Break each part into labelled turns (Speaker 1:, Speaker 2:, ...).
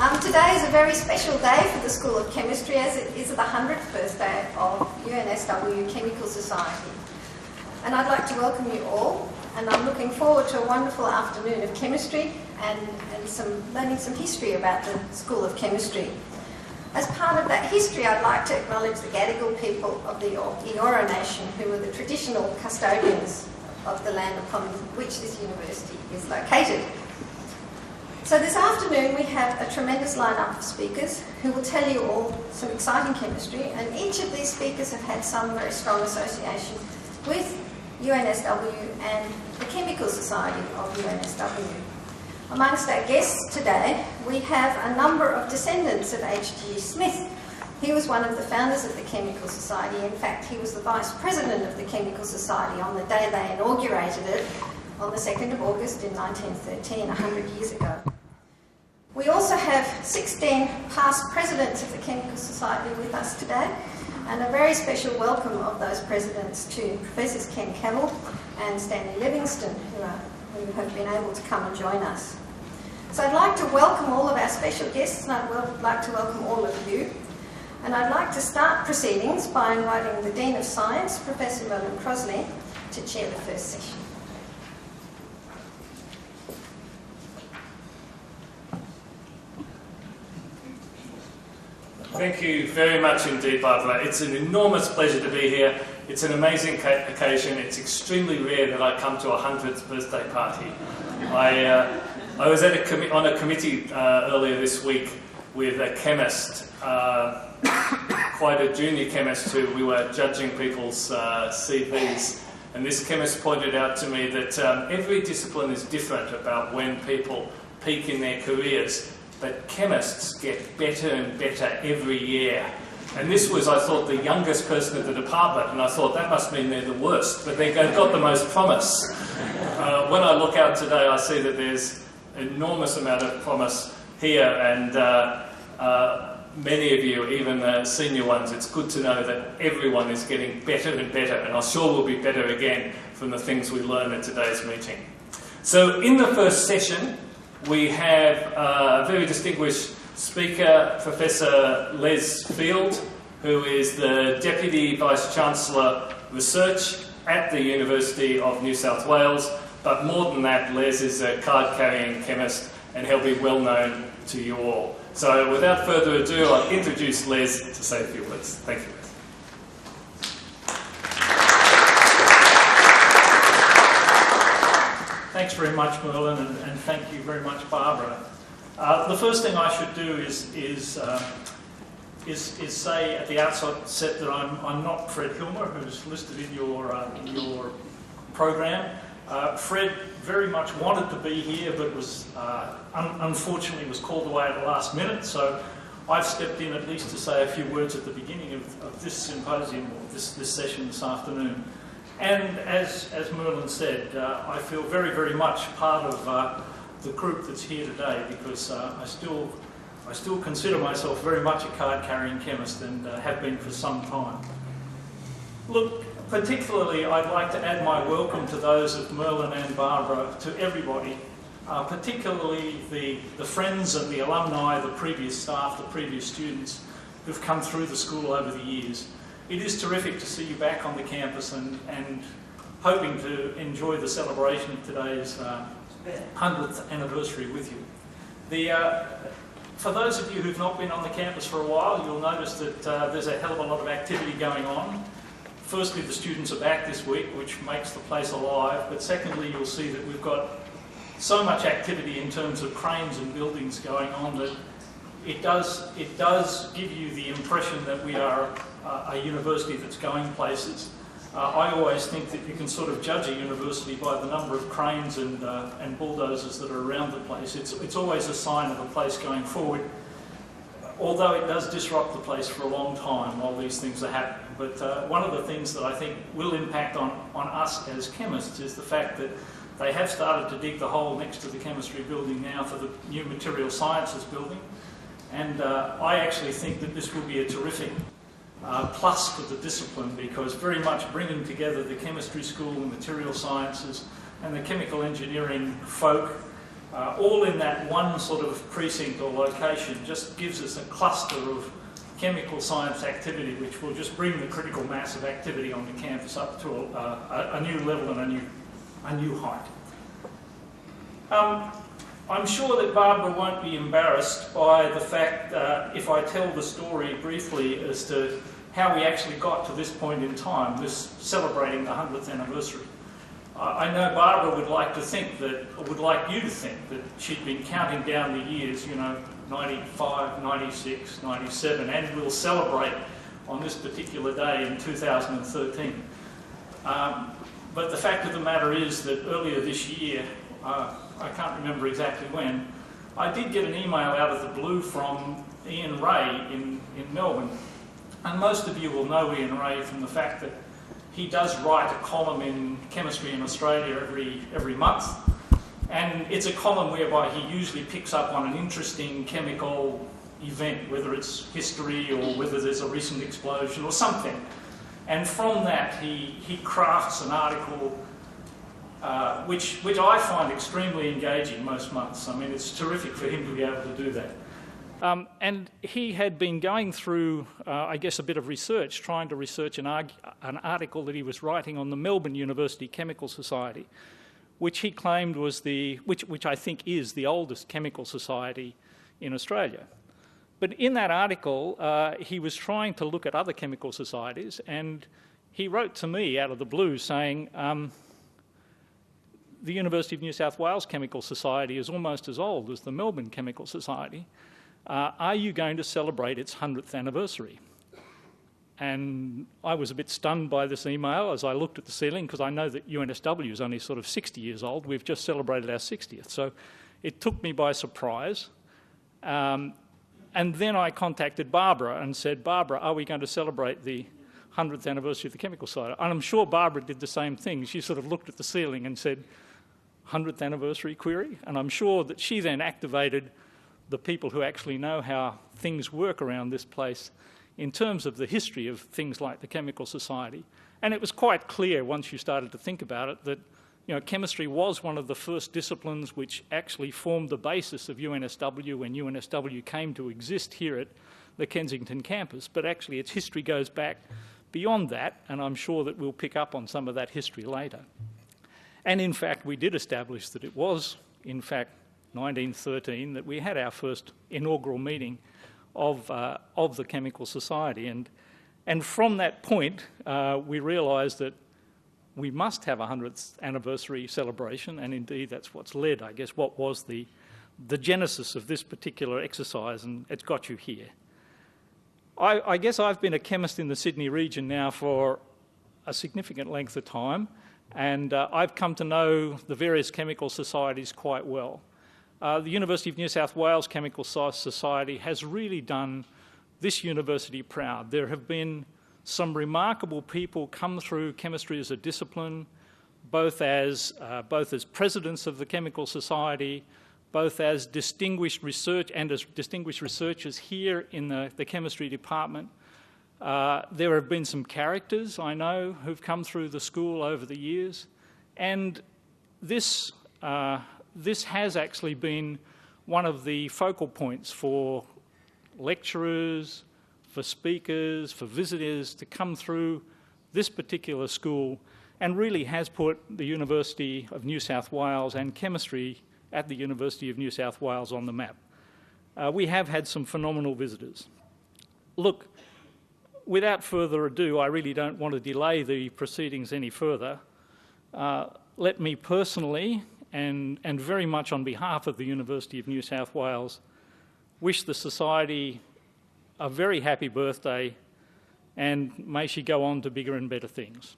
Speaker 1: Today is a very special day for the School of Chemistry, as it is the 100th birthday of UNSW Chemical Society. And I'd like to welcome you all, and I'm looking forward to a wonderful afternoon of chemistry and learning some history about the School of Chemistry. As part of that history, I'd like to acknowledge the Gadigal people of the Eora Nation, who are the traditional custodians of the land upon which this university is located. So this afternoon we have a tremendous lineup of speakers who will tell you all some exciting chemistry, and each of these speakers have had some very strong association with UNSW and the Chemical Society of UNSW. Amongst our guests today we have a number of descendants of H.G. Smith. He was one of the founders of the Chemical Society. In fact, he was the Vice President of the Chemical Society on the day they inaugurated it on the 2nd of August in 1913, 100 years ago. We also have 16 past presidents of the Chemical Society with us today, and a very special welcome of those presidents to Professors Ken Cavill and Stanley Livingston, who have been able to come and join us. So I'd like to welcome all of our special guests, and I'd like to welcome all of you. And I'd like to start proceedings by inviting the Dean of Science, Professor Merlin Crosley, to chair the first session.
Speaker 2: Thank you very much indeed, Barbara. It's an enormous pleasure to be here. It's an amazing occasion. It's extremely rare that I come to a 100th birthday party. I was on a committee earlier this week with a chemist, quite a junior chemist, who we were judging people's CVs. And this chemist pointed out to me that every discipline is different about when people peak in their careers. But chemists get better and better every year. And this was, I thought, the youngest person in the department, and I thought that must mean they're the worst, but they've got the most promise. When I look out today, I see that there's enormous amount of promise here, and many of you, even the senior ones, it's good to know that everyone is getting better and better, and I'm sure we'll be better again from the things we learn at today's meeting. So in the first session, we have a very distinguished speaker, Professor Les Field, who is the Deputy Vice-Chancellor Research at the University of New South Wales. But more than that, Les is a card-carrying chemist, and he'll be well known to you all. So without further ado, I'll introduce Les to say a few words. Thank you, Les.
Speaker 3: Thanks very much, Merlin, and thank you very much, Barbara. The first thing I should do is say at the outset that I'm not Fred Hilmer, who's listed in your program. Fred very much wanted to be here, but was unfortunately was called away at the last minute. So I've stepped in at least to say a few words at the beginning of this symposium, or this session this afternoon. And as Merlin said, I feel very, very much part of the group that's here today, because I still consider myself very much a card-carrying chemist, and have been for some time. Look, particularly I'd like to add my welcome to those of Merlin and Barbara, to everybody, particularly the friends and the alumni, the previous staff, the previous students who've come through the school over the years. It is terrific to see you back on the campus, and hoping to enjoy the celebration of today's 100th anniversary with you. For those of you who've not been on the campus for a while, you'll notice that there's a hell of a lot of activity going on. Firstly, the students are back this week, which makes the place alive, but secondly, you'll see that we've got so much activity in terms of cranes and buildings going on that it does give you the impression that we are a university that's going places. I always think that you can sort of judge a university by the number of cranes and bulldozers that are around the place. It's always a sign of a place going forward, although it does disrupt the place for a long time while these things are happening. But one of the things that I think will impact on us as chemists is the fact that they have started to dig the hole next to the chemistry building now for the new material sciences building. And I actually think that this will be a terrific plus for the discipline, because very much bringing together the chemistry school, the material sciences and the chemical engineering folk all in that one sort of precinct or location, just gives us a cluster of chemical science activity which will just bring the critical mass of activity on the campus up to a new level and a new height. I'm sure that Barbara won't be embarrassed by the fact if I tell the story briefly as to how we actually got to this point in time, this celebrating the 100th anniversary. I know Barbara would like to think that, or would like you to think that she'd been counting down the years, you know, 95, 96, 97, and we'll celebrate on this particular day in 2013. But the fact of the matter is that earlier this year, I can't remember exactly when, I did get an email out of the blue from Ian Ray in Melbourne. And most of you will know Ian Ray from the fact that he does write a column in Chemistry in Australia every month. And it's a column whereby he usually picks up on an interesting chemical event, whether it's history or whether there's a recent explosion or something. And from that, he crafts an article which I find extremely engaging most months. I mean, it's terrific for him to be able to do that. And he had been going through, I guess, a bit of research, trying to research an article that he was writing on the Melbourne University Chemical Society, which he claimed was which I think is the oldest chemical society in Australia. But in that article, he was trying to look at other chemical societies, and he wrote to me out of the blue saying, the University of New South Wales Chemical Society is almost as old as the Melbourne Chemical Society. Are you going to celebrate its 100th anniversary? And I was a bit stunned by this email as I looked at the ceiling, because I know that UNSW is only sort of 60 years old. We've just celebrated our 60th. So it took me by surprise. And then I contacted Barbara and said, Barbara, are we going to celebrate the 100th anniversary of the Chemical Society? And I'm sure Barbara did the same thing. She sort of looked at the ceiling and said, 100th anniversary query? And I'm sure that she then activated the people who actually know how things work around this place in terms of the history of things like the Chemical Society. And it was quite clear once you started to think about it that, you know, chemistry was one of the first disciplines which actually formed the basis of UNSW when UNSW came to exist here at the Kensington campus. But actually its history goes back beyond that, and I'm sure that we'll pick up on some of that history later. And in fact, we did establish that it was, in fact, 1913 that we had our first inaugural meeting of the Chemical Society. And from that point, we realised that we must have a 100th anniversary celebration, and indeed that's what's led, I guess, what was the genesis of this particular exercise, and it's got you here. I guess I've been a chemist in the Sydney region now for a significant length of time, and I've come to know the various chemical societies quite well. The University of New South Wales Chemical Society has really done this university proud. There have been some remarkable people come through chemistry as a discipline, both as presidents of the Chemical Society, both as distinguished research and as distinguished researchers here in the chemistry department. There have been some characters, I know, who've come through the school over the years, and this has actually been one of the focal points for lecturers, for speakers, for visitors to come through this particular school, and really has put the University of New South Wales and chemistry at the University of New South Wales on the map. We have had some phenomenal visitors. Look, without further ado, I really don't want to delay the proceedings any further. Let me personally, and very much on behalf of the University of New South Wales, wish the Society a very happy birthday, and may she go on to bigger and better things.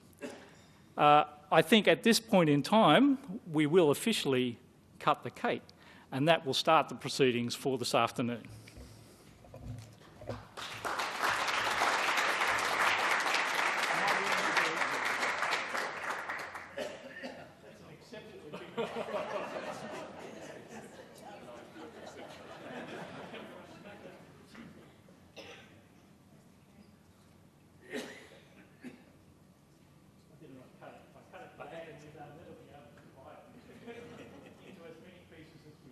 Speaker 3: I think at this point in time, we will officially cut the cake, and that will start the proceedings for this afternoon. Into as many pieces as we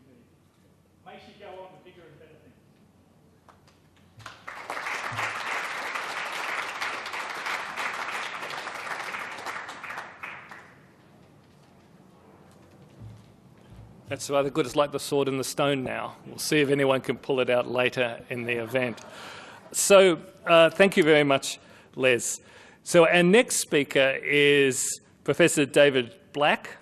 Speaker 2: That's rather good. It's like the sword and the stone now. We'll see if anyone can pull it out later in the event. So thank you very much, Les. So our next speaker is Professor David Black.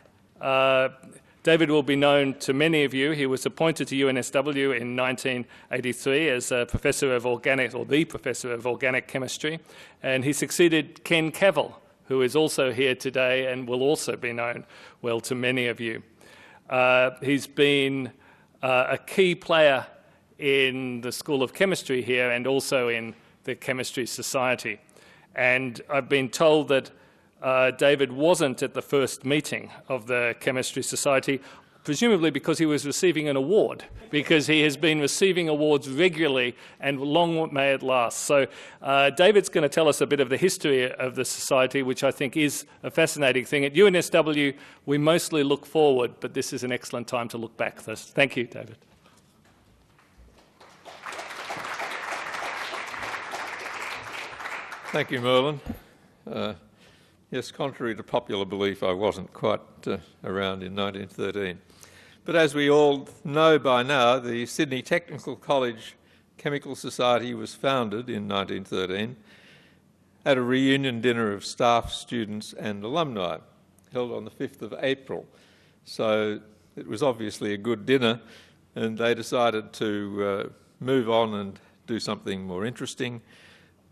Speaker 2: David will be known to many of you. He was appointed to UNSW in 1983 as a professor of organic, or the professor of organic chemistry, and he succeeded Ken Cavell, who is also here today and will also be known well to many of you. He's been a key player in the School of Chemistry here and also in the Chemistry Society. And I've been told that David wasn't at the first meeting of the Chemistry Society, presumably because he was receiving an award, because he has been receiving awards regularly and long may it last. So David's going to tell us a bit of the history of the Society, which I think is a fascinating thing. At UNSW, we mostly look forward, but this is an excellent time to look back. So thank you, David.
Speaker 4: Thank you, Merlin. Yes, contrary to popular belief, I wasn't quite around in 1913. But as we all know by now, the Sydney Technical College Chemical Society was founded in 1913 at a reunion dinner of staff, students and alumni, held on the 5th of April. So it was obviously a good dinner, and they decided to move on and do something more interesting.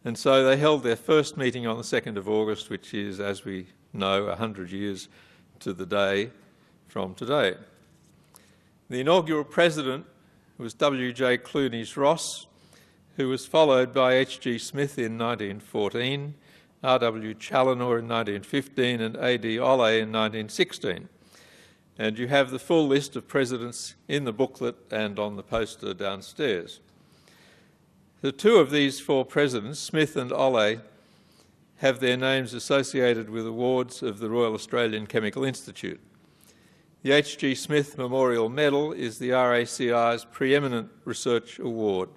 Speaker 4: And so they held their first meeting on the 2nd of August, which is, as we know, 100 years to the day from today. The inaugural president was W.J. Clunies-Ross, who was followed by H.G. Smith in 1914, R.W. Challenor in 1915 and A.D. Olle in 1916. And you have the full list of presidents in the booklet and on the poster downstairs. The two of these four presidents, Smith and Olle, have their names associated with awards of the Royal Australian Chemical Institute. The H.G. Smith Memorial Medal is the RACI's preeminent research award,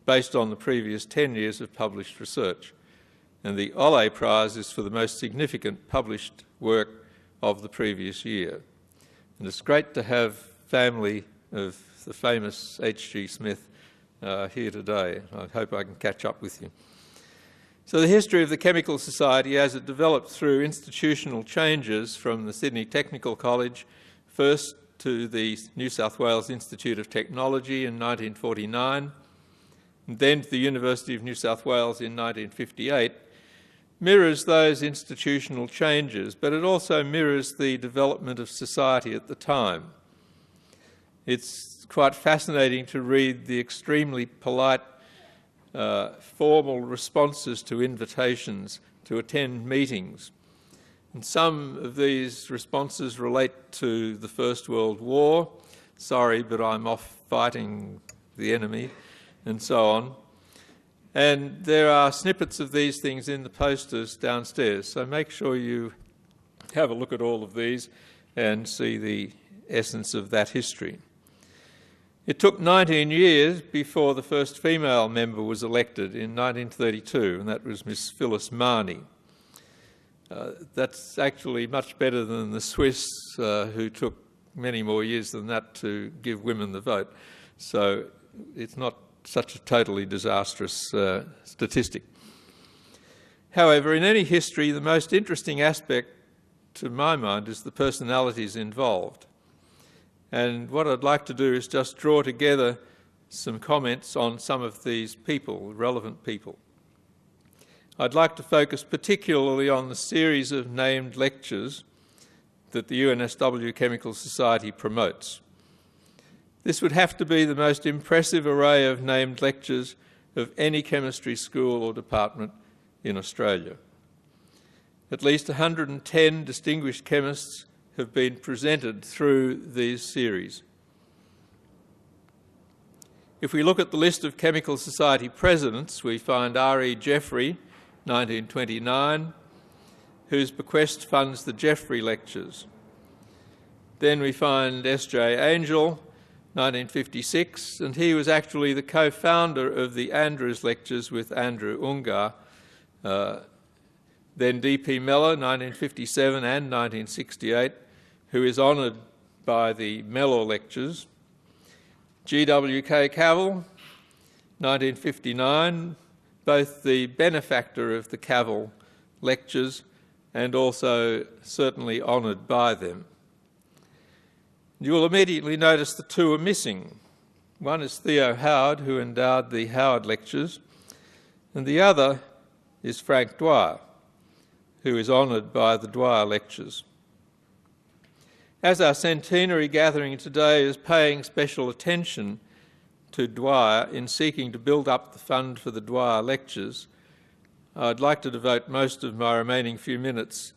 Speaker 4: based on the previous 10 years of published research. And the Olle Prize is for the most significant published work of the previous year. And it's great to have family of the famous H.G. Smith here today. I hope I can catch up with you. So the history of the Chemical Society as it developed through institutional changes from the Sydney Technical College, first to the New South Wales Institute of Technology in 1949, and then to the University of New South Wales in 1958, mirrors those institutional changes, but it also mirrors the development of society at the time. It's quite fascinating to read the extremely polite, formal responses to invitations to attend meetings. And some of these responses relate to the First World War, sorry, but I'm off fighting the enemy, and so on. And there are snippets of these things in the posters downstairs, so make sure you have a look at all of these and see the essence of that history. It took 19 years before the first female member was elected in 1932, and that was Miss Phyllis Marnie. That's actually much better than the Swiss, who took many more years than that to give women the vote. So it's not such a totally disastrous statistic. However, in any history, the most interesting aspect, to my mind, is the personalities involved. And what I'd like to do is just draw together some comments on some of these people, relevant people. I'd like to focus particularly on the series of named lectures that the UNSW Chemical Society promotes. This would have to be the most impressive array of named lectures of any chemistry school or department in Australia. At least 110 distinguished chemists have been presented through these series. If we look at the list of Chemical Society presidents, we find R.E. Jeffrey, 1929, whose bequest funds the Jeffrey Lectures. Then we find S.J. Angel, 1956, and he was actually the co-founder of the Andrews Lectures with Andrew Ungar. Then D.P. Mellor, 1957 and 1968, who is honoured by the Mellor lectures. G.W.K. Cavell, 1959, both the benefactor of the Cavell lectures and also certainly honoured by them. You will immediately notice the two are missing. One is Theo Howard, who endowed the Howard lectures, and the other is Frank Dwyer, who is honoured by the Dwyer lectures. As our centenary gathering today is paying special attention to Dwyer in seeking to build up the fund for the Dwyer lectures, I'd like to devote most of my remaining few minutes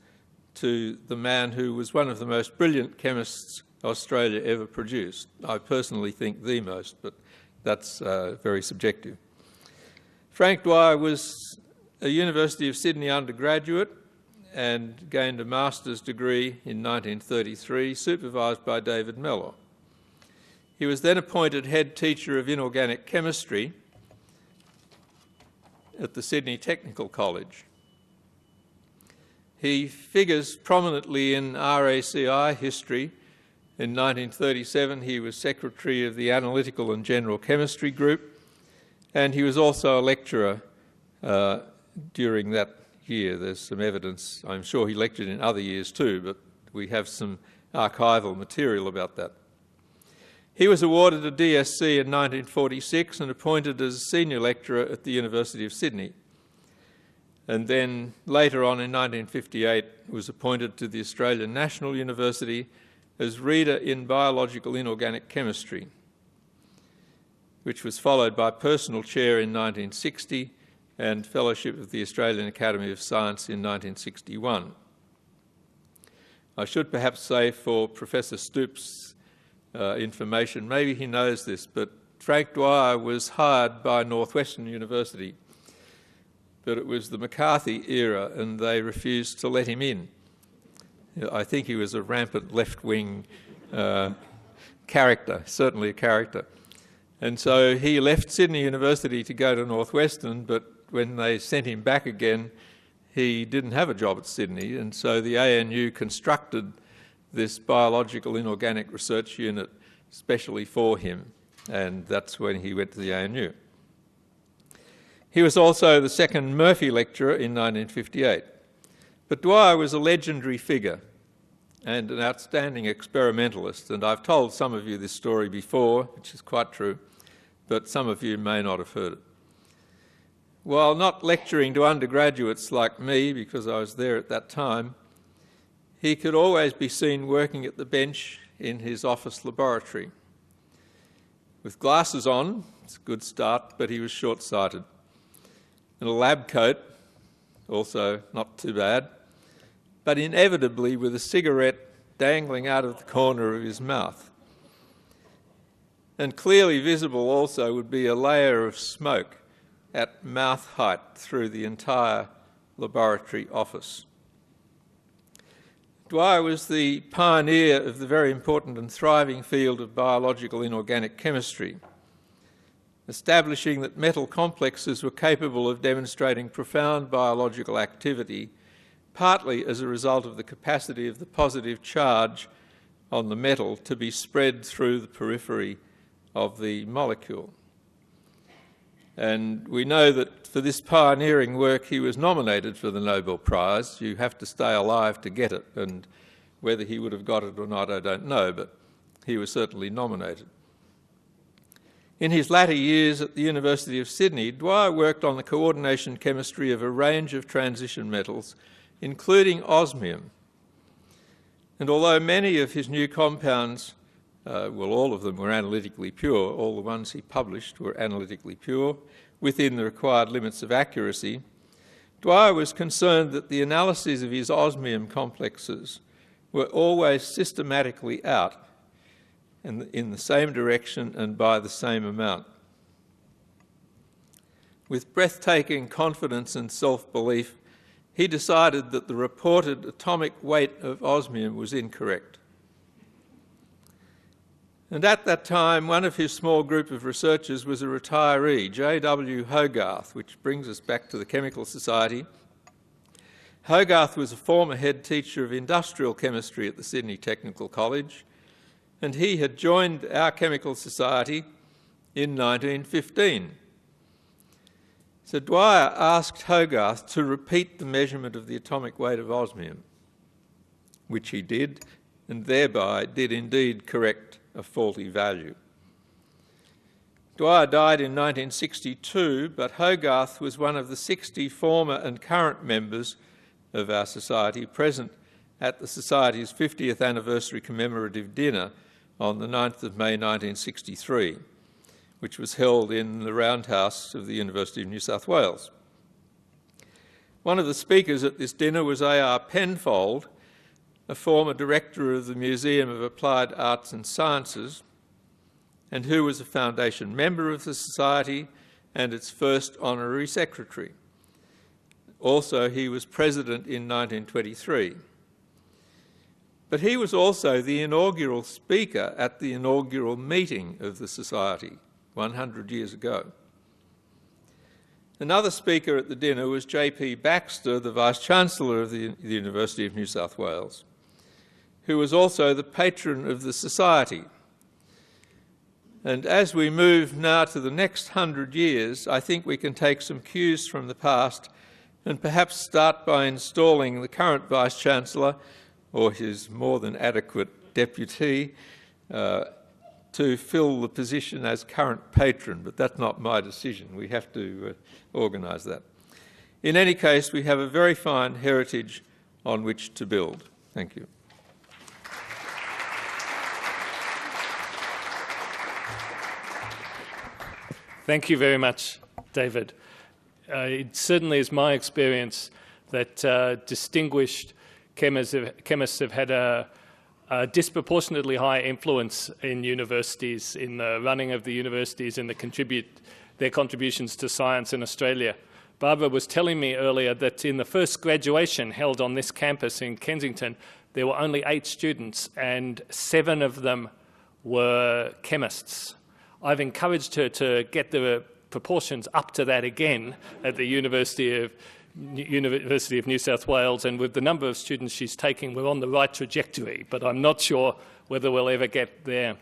Speaker 4: to the man who was one of the most brilliant chemists Australia ever produced. I personally think the most, but that's very subjective. Frank Dwyer was a University of Sydney undergraduate and gained a master's degree in 1933, supervised by David Mellor. He was then appointed head teacher of inorganic chemistry at the Sydney Technical College. He figures prominently in RACI history. In 1937, he was secretary of the Analytical and General Chemistry Group, and he was also a lecturer during that year. There's some evidence. I'm sure he lectured in other years too, but we have some archival material about that. He was awarded a DSc in 1946 and appointed as senior lecturer at the University of Sydney. And then later on in 1958 was appointed to the Australian National University as reader in biological inorganic chemistry, which was followed by personal chair in 1960 and fellowship of the Australian Academy of Science in 1961. I should perhaps say for Professor Stoops' information, maybe he knows this, but Frank Dwyer was hired by Northwestern University, but it was the McCarthy era and they refused to let him in. I think he was a rampant left-wing character, certainly a character. And so he left Sydney University to go to Northwestern, but when they sent him back again, he didn't have a job at Sydney, and so the ANU constructed this biological inorganic research unit specially for him, and that's when he went to the ANU. He was also the second Murphy lecturer in 1958. But Dwyer was a legendary figure and an outstanding experimentalist, and I've told some of you this story before, which is quite true, but some of you may not have heard it. While not lecturing to undergraduates like me, because I was there at that time, he could always be seen working at the bench in his office laboratory. With glasses on, it's a good start, but he was short-sighted. And a lab coat, also not too bad, but inevitably with a cigarette dangling out of the corner of his mouth. And clearly visible also would be a layer of smoke at mouth height through the entire laboratory office. Dwyer was the pioneer of the very important and thriving field of biological inorganic chemistry, establishing that metal complexes were capable of demonstrating profound biological activity, partly as a result of the capacity of the positive charge on the metal to be spread through the periphery of the molecule. And we know that for this pioneering work he was nominated for the Nobel Prize. You have to stay alive to get it, and whether he would have got it or not I don't know, but he was certainly nominated. In his latter years at the University of Sydney, Dwyer worked on the coordination chemistry of a range of transition metals, including osmium. And although many of his new compounds, all of them were analytically pure, all the ones he published were analytically pure, within the required limits of accuracy, Dwyer was concerned that the analyses of his osmium complexes were always systematically out and in the same direction and by the same amount. With breathtaking confidence and self-belief, he decided that the reported atomic weight of osmium was incorrect. And at that time, one of his small group of researchers was a retiree, J.W. Hogarth, which brings us back to the Chemical Society. Hogarth was a former head teacher of industrial chemistry at the Sydney Technical College, and he had joined our chemical society in 1915. So Dwyer asked Hogarth to repeat the measurement of the atomic weight of osmium, which he did, and thereby did indeed correct a faulty value. Dwyer died in 1962, but Hogarth was one of the 60 former and current members of our society present at the Society's 50th anniversary commemorative dinner on the 9th of May 1963, which was held in the Roundhouse of the University of New South Wales. One of the speakers at this dinner was A.R. Penfold, a former director of the Museum of Applied Arts and Sciences, and who was a foundation member of the Society and its first honorary secretary. Also, he was president in 1923. But he was also the inaugural speaker at the inaugural meeting of the Society 100 years ago. Another speaker at the dinner was J.P. Baxter, the Vice-Chancellor of the University of New South Wales, who was also the patron of the Society. And as we move now to the next 100 years, I think we can take some cues from the past and perhaps start by installing the current Vice-Chancellor, or his more than adequate deputy, to fill the position as current patron, but that's not my decision. We have to organise that. In any case, we have a very fine heritage on which to build. Thank you.
Speaker 2: Thank you very much, David. It certainly is my experience that distinguished chemists have had a disproportionately high influence in universities, in the running of the universities and their contributions to science in Australia. Barbara was telling me earlier that in the first graduation held on this campus in Kensington, there were only 8 students and 7 of them were chemists. I've encouraged her to get the proportions up to that again at the University of New South Wales, and with the number of students she's taking, we're on the right trajectory, but I'm not sure whether we'll ever get there.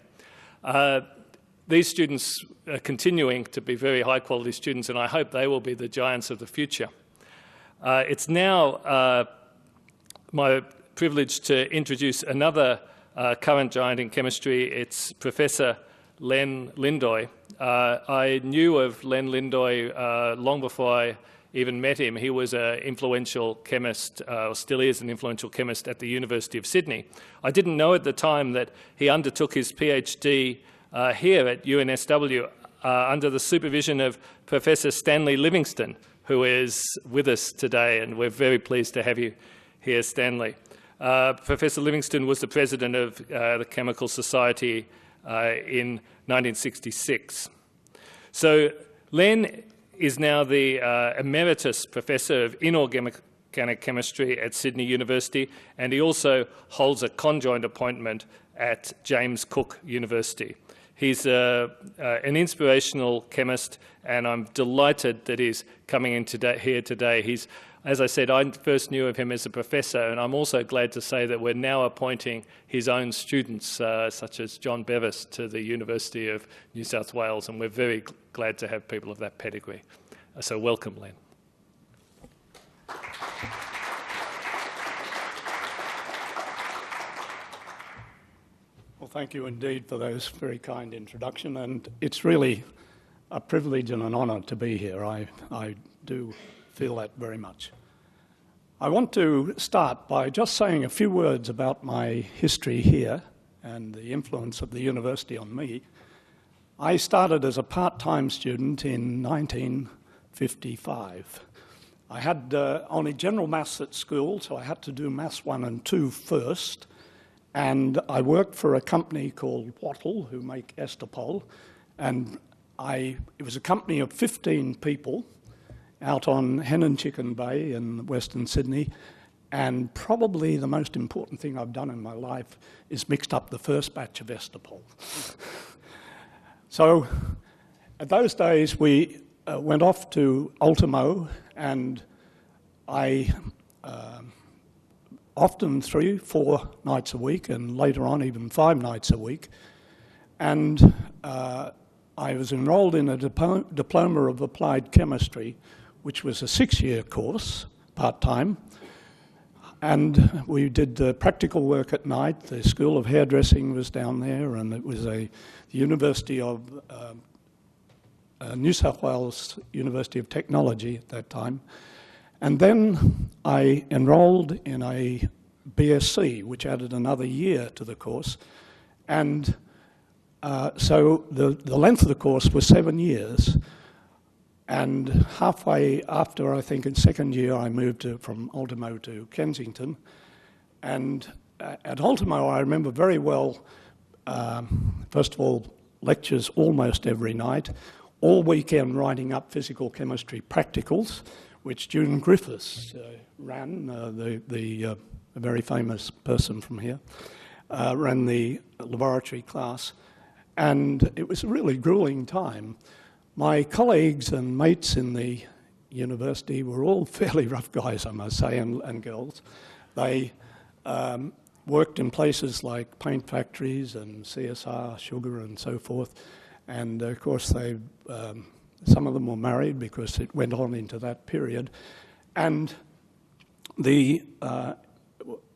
Speaker 2: These students are continuing to be very high-quality students, and I hope they will be the giants of the future. It's now my privilege to introduce another current giant in chemistry. It's Professor Len Lindoy. I knew of Len Lindoy long before I even met him. He was an influential chemist, or still is an influential chemist at the University of Sydney. I didn't know at the time that he undertook his PhD here at UNSW under the supervision of Professor Stanley Livingston, who is with us today, and we're very pleased to have you here, Stanley. Professor Livingston was the president of the Chemical Society in 1966. So Len is now the Emeritus Professor of Inorganic Chemistry at Sydney University, and he also holds a conjoint appointment at James Cook University. He's an inspirational chemist, and I'm delighted that he's coming in here today. As I said, I first knew of him as a professor, and I'm also glad to say that we're now appointing his own students, such as John Bevis, to the University of New South Wales, and we're very glad to have people of that pedigree. So welcome, Len.
Speaker 5: Well, thank you indeed for those very kind introduction, and it's really a privilege and an honour to be here. I do feel that very much. I want to start by just saying a few words about my history here and the influence of the university on me. I started as a part-time student in 1955. I had only general maths at school, so I had to do maths 1 and 2 first, and I worked for a company called Wattle, who make Estopol, and it was a company of 15 people out on Hen and Chicken Bay in Western Sydney, and probably the most important thing I've done in my life is mixed up the first batch of Estopol. So at those days we went off to Ultimo, and I often 3, 4 nights a week, and later on even 5 nights a week. And I was enrolled in a Diploma of Applied Chemistry, which was a 6-year course, part-time. And we did practical work at night. The School of Hairdressing was down there, and it was the University of New South Wales University of Technology at that time. And then I enrolled in a BSc, which added another year to the course. And so the length of the course was 7 years. And halfway after, I think in second year, I moved from Ultimo to Kensington. And at Ultimo, I remember very well, first of all, lectures almost every night, all weekend writing up physical chemistry practicals, which June Griffiths ran, a very famous person from here, ran the laboratory class. And it was a really grueling time. My colleagues and mates in the university were all fairly rough guys, I must say, and girls. They worked in places like paint factories and CSR, sugar and so forth. And of course, some of them were married because it went on into that period. And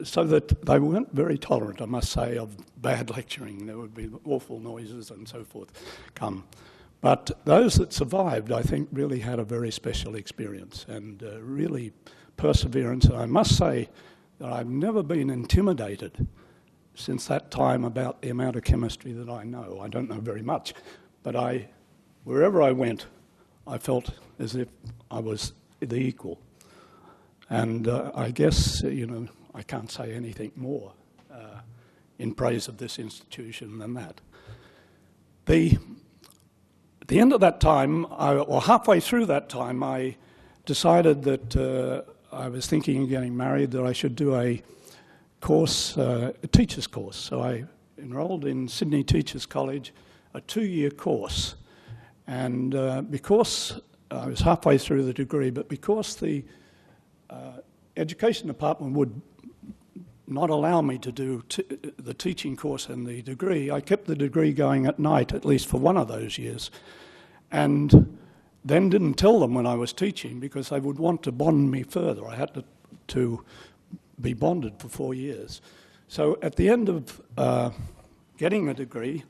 Speaker 5: so that they weren't very tolerant, I must say, of bad lecturing. There would be awful noises and so forth come. But those that survived, I think, really had a very special experience and really perseverance. And I must say that I've never been intimidated since that time about the amount of chemistry that I know. I don't know very much, but wherever I went, I felt as if I was the equal. And I guess, I can't say anything more in praise of this institution than that. At the end of that time, or halfway through that time, I decided that I was thinking of getting married, that I should do a course, a teacher's course. So I enrolled in Sydney Teachers College, a 2-year course. And because I was halfway through the degree, but because the education department would not allow me to do the teaching course and the degree, I kept the degree going at night, at least for one of those years. And then didn't tell them when I was teaching because they would want to bond me further. I had to be bonded for 4 years. So at the end of getting a degree,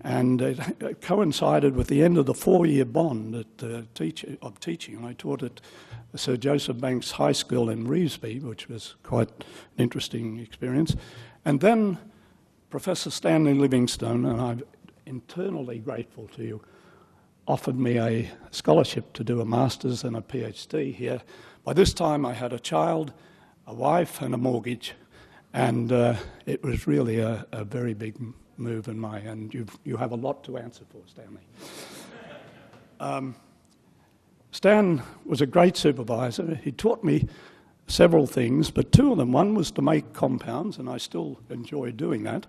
Speaker 5: and it coincided with the end of the 4-year bond of teaching. I taught at Sir Joseph Banks High School in Revesby, which was quite an interesting experience. And then Professor Stanley Livingstone, and I'm eternally grateful to you, offered me a scholarship to do a master's and a PhD here. By this time I had a child, a wife and a mortgage, and it was really a very big move in and you have a lot to answer for, Stanley. Stan was a great supervisor. He taught me several things, but 2 of them, one was to make compounds, and I still enjoy doing that,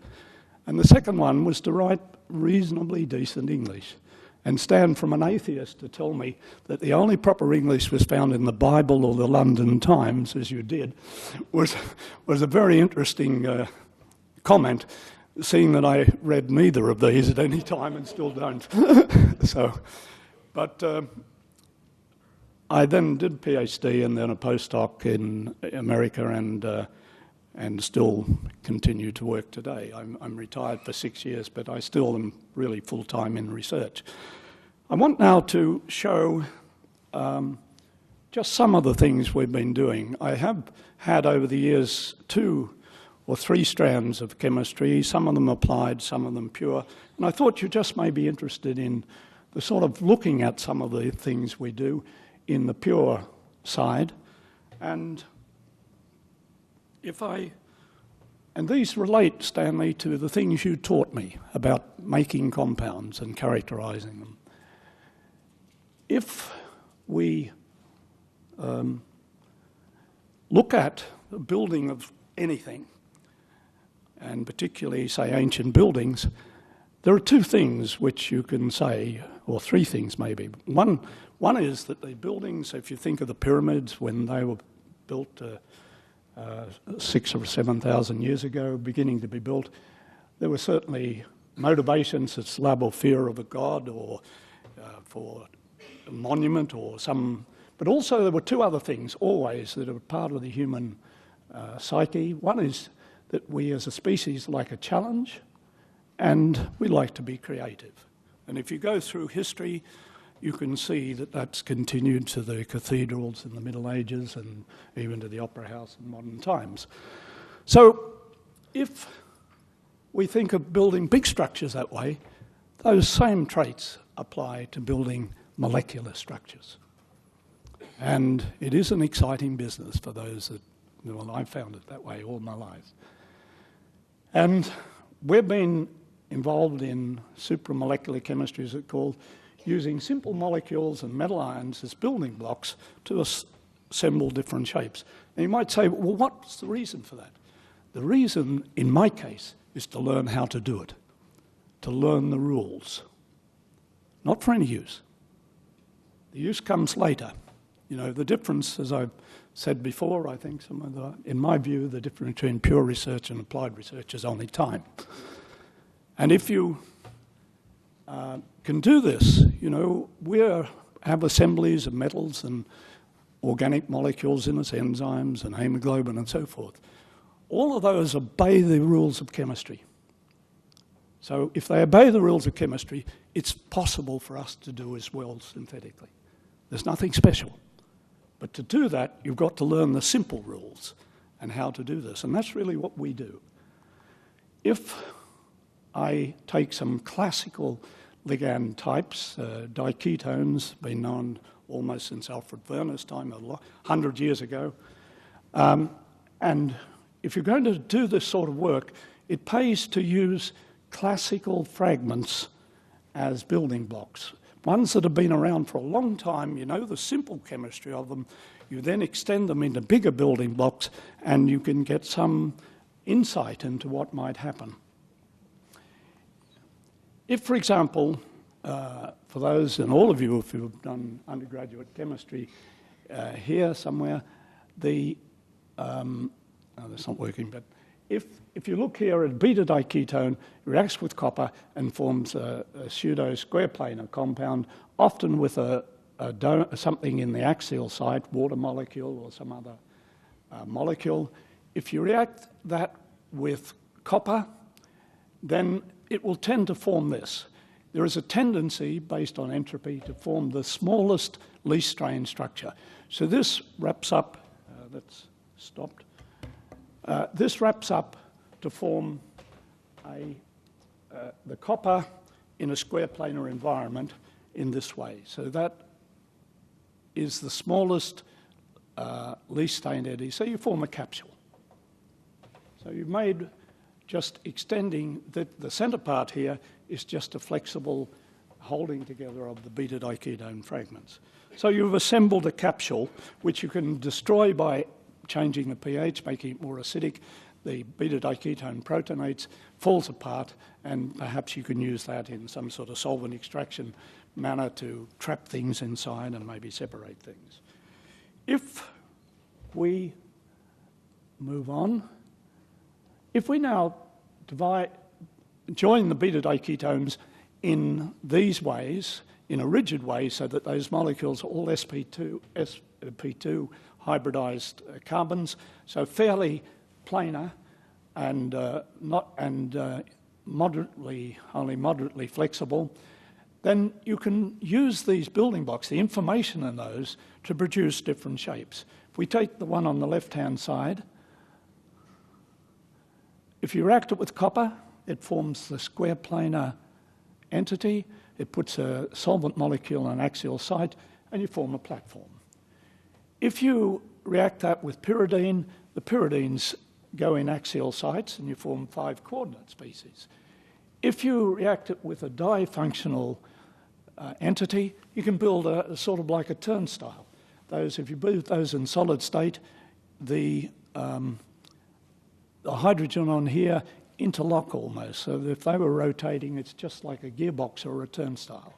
Speaker 5: and the second one was to write reasonably decent English. And Stan, from an atheist, to tell me that the only proper English was found in the Bible or the London Times, as you did, was a very interesting comment, seeing that I read neither of these at any time and still don't. But I then did a PhD and then a postdoc in America and still continue to work today. I'm retired for 6 years, but I still am really full-time in research. I want now to show just some of the things we've been doing. I have had over the years 2 or 3 strands of chemistry, some of them applied, some of them pure, and I thought you just may be interested in the sort of looking at some of the things we do in the pure side. And these relate, Stanley, to the things you taught me about making compounds and characterizing them. If we look at the building of anything, and particularly, say, ancient buildings, there are 2 things which you can say, or 3 things maybe. One is that the buildings, if you think of the pyramids when they were built 6,000 or 7,000 years ago, beginning to be built. There were certainly motivations, it's love or fear of a god, or for a monument or some, but also there were two other things always that are part of the human psyche. One is that we as a species like a challenge, and we like to be creative. And if you go through history, you can see that that's continued to the cathedrals in the Middle Ages and even to the Opera House in modern times. So if we think of building big structures that way, those same traits apply to building molecular structures. And it is an exciting business for those that, well, I found it that way all my life. And we've been involved in supramolecular chemistry, as it's called, using simple molecules and metal ions as building blocks to assemble different shapes. And you might say, well, what's the reason for that? The reason, in my case, is to learn how to do it, to learn the rules. Not for any use. The use comes later. You know, the difference, as I've said before, I think in my view, the difference between pure research and applied research is only time. And if you can do this, you know, we have assemblies of metals and organic molecules in us, enzymes and hemoglobin and so forth. All of those obey the rules of chemistry. So if they obey the rules of chemistry, it's possible for us to do as well synthetically. There's nothing special. But to do that, you've got to learn the simple rules and how to do this. And that's really what we do. If I take some classical ligand types, diketones, been known almost since Alfred Werner's time, 100 years ago. And if you're going to do this sort of work, it pays to use classical fragments as building blocks. Ones that have been around for a long time, you know the simple chemistry of them, you then extend them into bigger building blocks and you can get some insight into what might happen. If, for example, for those, and all of you, if you've done undergraduate chemistry here somewhere, oh, that's not working, but if you look here at beta diketone, it reacts with copper and forms a pseudo square planar compound, often with something in the axial site, water molecule or some other molecule. If you react that with copper, then it will tend to form this. There is a tendency, based on entropy, to form the smallest, least strained structure. So this wraps up, that's stopped. This wraps up to form the copper in a square planar environment in this way. So that is the smallest, least strained eddy. So you form a capsule. So you've made just extending the center part here is just a flexible holding together of the beta diketone fragments. So you've assembled a capsule which you can destroy by changing the pH, making it more acidic. The beta diketone protonates, falls apart, and perhaps you can use that in some sort of solvent extraction manner to trap things inside and maybe separate things. If we move on, if we now join the beta diketones in these ways, in a rigid way, so that those molecules are all sp2 hybridized carbons, so fairly planar and only moderately flexible, then you can use these building blocks, the information in those, to produce different shapes. If we take the one on the left-hand side, if you react it with copper, it forms the square planar entity. It puts a solvent molecule on an axial site, and you form a platform. If you react that with pyridine, the pyridines go in axial sites, and you form 5 coordinate species. If you react it with a difunctional entity, you can build a sort of like a turnstile. If you build those in solid state, the hydrogen on here interlock almost. So if they were rotating, it's just like a gearbox or a turnstile.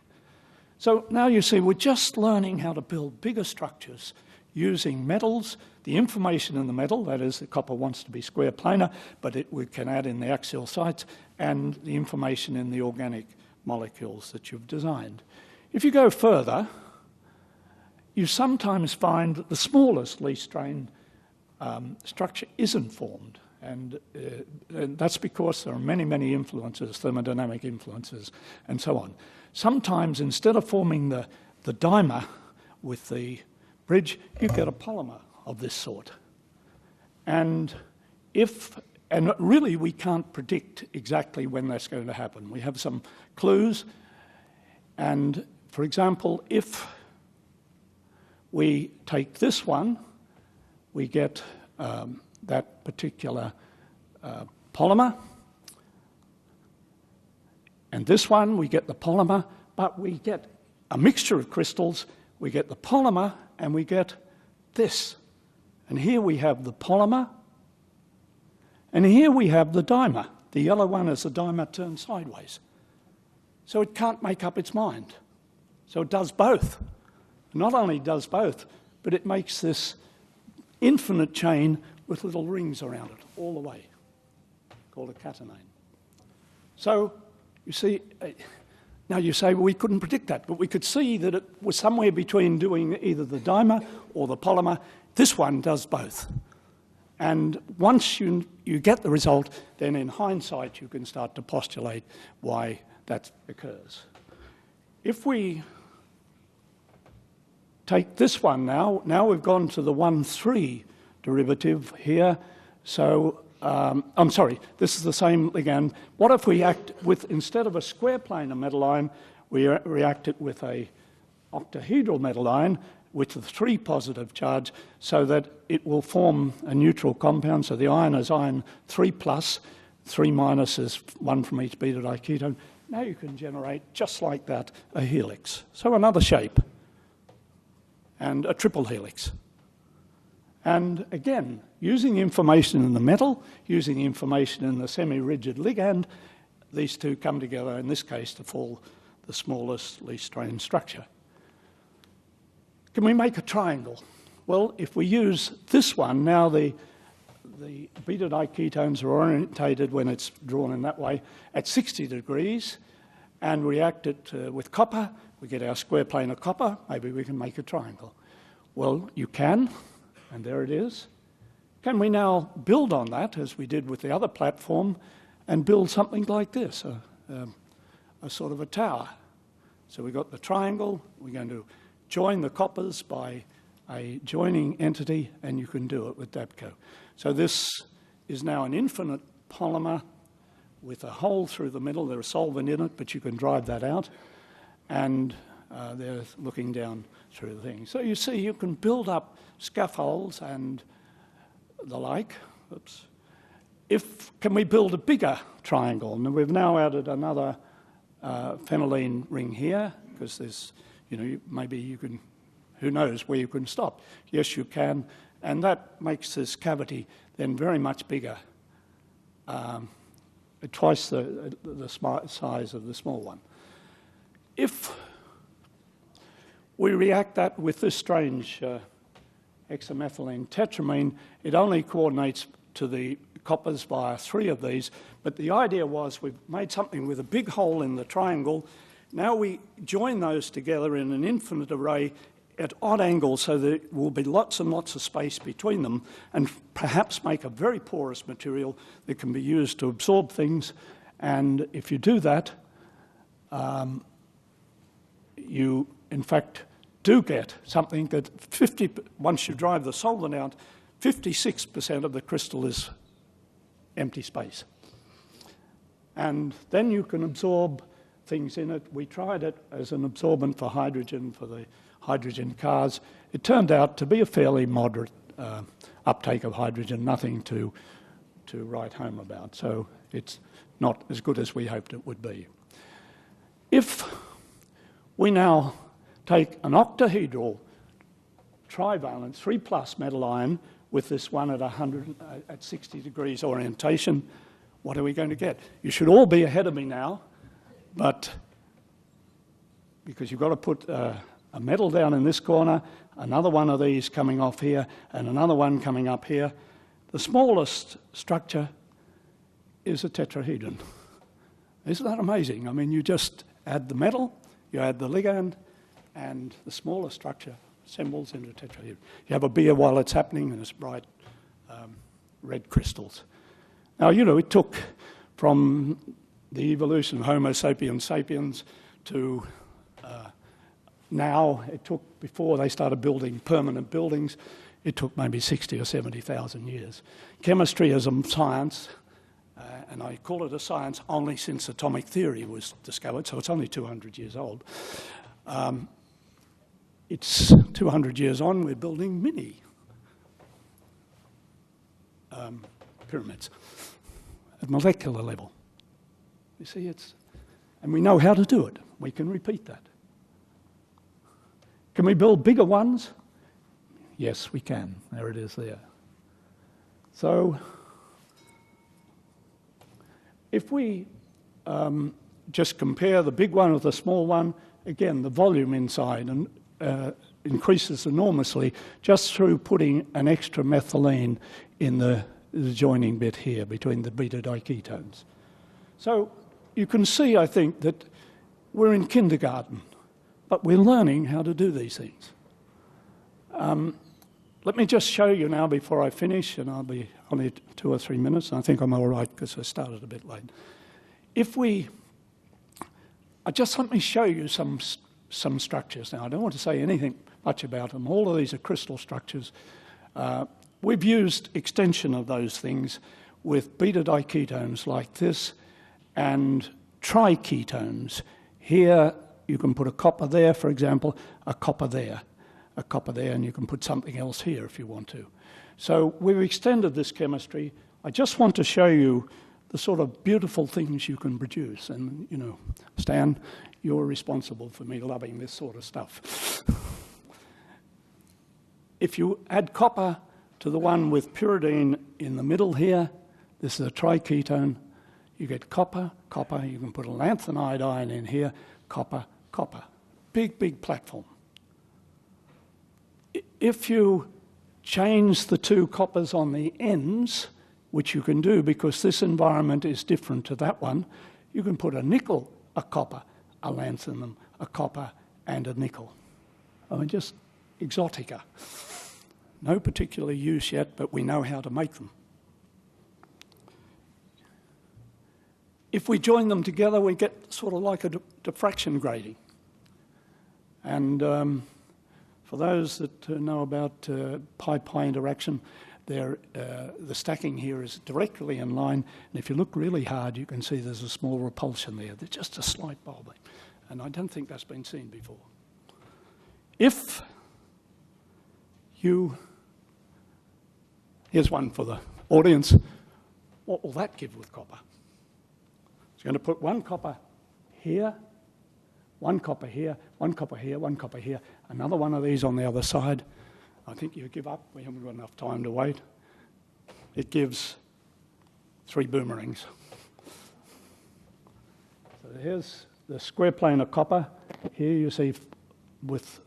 Speaker 5: So now you see we're just learning how to build bigger structures using metals, the information in the metal, that is the copper wants to be square planar, but we can add in the axial sites, and the information in the organic molecules that you've designed. If you go further, you sometimes find that the smallest least strain structure isn't formed. And that's because there are many, many influences, thermodynamic influences, and so on. Sometimes, instead of forming the dimer with the bridge, you get a polymer of this sort. And really we can't predict exactly when that's going to happen. We have some clues. And for example, if we take this one, we get that particular polymer. And this one, we get the polymer, but we get a mixture of crystals. We get the polymer and we get this. And here we have the polymer, and here we have the dimer. The yellow one is the dimer turned sideways. So it can't make up its mind. So it does both. Not only does both, but it makes this infinite chain with little rings around it all the way, called a catenane. So you see, now you say, well, we couldn't predict that, but we could see that it was somewhere between doing either the dimer or the polymer. This one does both. And once you get the result, then in hindsight you can start to postulate why that occurs. If we take this one now we've gone to the 1,3 derivative here. So, I'm sorry, this is the same ligand. What if we act with, instead of a square planar metal ion, we react it with a octahedral metal ion with the 3 positive charge, so that it will form a neutral compound. So the ion is ion 3+, 3- is 1 from each beta diketone. Now you can generate, just like that, a helix. So another shape, and a triple helix. And again, using information in the metal, using information in the semi-rigid ligand, these two come together, in this case, to form the smallest least strain structure. Can we make a triangle? Well, if we use this one, now the beta diketones are orientated, when it's drawn in that way, at 60 degrees, and react it with copper. We get our square planar copper. Maybe we can make a triangle. Well, you can, and there it is. Can we now build on that, as we did with the other platform, and build something like this, a sort of a tower? So we've got the triangle. We're going to join the coppers by a joining entity, and you can do it with DAPCO. So this is now an infinite polymer with a hole through the middle. There's a solvent in it, but you can drive that out. And they're looking down through the thing. So you see, you can build up scaffolds and the like. Oops. Can we build a bigger triangle? And we've now added another phenylene ring here, because there's, maybe you can, who knows where you can stop. Yes, you can. And that makes this cavity then very much bigger, twice the size of the small one. If we react that with this strange hexamethylene tetramine, it only coordinates to the coppers via 3 of these, but the idea was we've made something with a big hole in the triangle. Now we join those together in an infinite array at odd angles, so there will be lots and lots of space between them, and perhaps make a very porous material that can be used to absorb things. And if you do that, you in fact do get something that once you drive the solvent out, 56% of the crystal is empty space. And then you can absorb things in it. We tried it as an absorbent for hydrogen, for the hydrogen cars. It turned out to be a fairly moderate uptake of hydrogen, nothing to write home about. So it's not as good as we hoped it would be. If we now take an octahedral trivalent 3+ metal ion with this one at 60 degrees orientation, what are we going to get? You should all be ahead of me now, but because you've got to put a metal down in this corner, another one of these coming off here, and another one coming up here. The smallest structure is a tetrahedron. Isn't that amazing? I mean, you just add the metal, you add the ligand, and the smaller structure assembles into a tetrahedron. You have a beer while it's happening, and it's bright red crystals. Now, you know, it took from the evolution of Homo sapiens sapiens to now, it took, before they started building permanent buildings, it took maybe 60 or 70,000 years. Chemistry as a science, and I call it a science only since atomic theory was discovered, so it's only 200 years old. It's 200 years on, we're building mini pyramids at molecular level. You see, and we know how to do it. We can repeat that. Can we build bigger ones? Yes, we can. There it is there. So, if we just compare the big one with the small one, again, the volume inside increases enormously just through putting an extra methylene in the joining bit here between the beta diketones. So you can see, I think, that we're in kindergarten, but we're learning how to do these things. Let me just show you now before I finish, and I'll be only 2 or 3 minutes, and I think I'm all right because I started a bit late. Let me show you some structures now. I don't want to say anything much about them. All of these are crystal structures. We've used extension of those things with beta diketones like this and triketones. Here you can put a copper there, for example, a copper there, and you can put something else here if you want to. So we've extended this chemistry. I just want to show you the sort of beautiful things you can produce. And, you know, Stan, you're responsible for me loving this sort of stuff. If you add copper to the one with pyridine in the middle here, this is a triketone, you get copper, copper, you can put a lanthanide iodine in here, copper, copper. Big, big platform. If you change the 2 coppers on the ends, which you can do because this environment is different to that one, you can put a nickel, a copper, a lanthanum, a copper, and a nickel. I mean, just exotica. No particular use yet, but we know how to make them. If we join them together, we get sort of like a diffraction grating. And for those that know about pi-pi interaction, the stacking here is directly in line, and if you look really hard, you can see there's a small repulsion there. There's just a slight bulbing, and I don't think that's been seen before. If you... Here's one for the audience. What will that give with copper? It's going to put 1 copper here, 1 copper here, 1 copper here, 1 copper here, another one of these on the other side. I think you give up. We haven't got enough time to wait. It gives 3 boomerangs. So here's the square plane of copper. Here you see with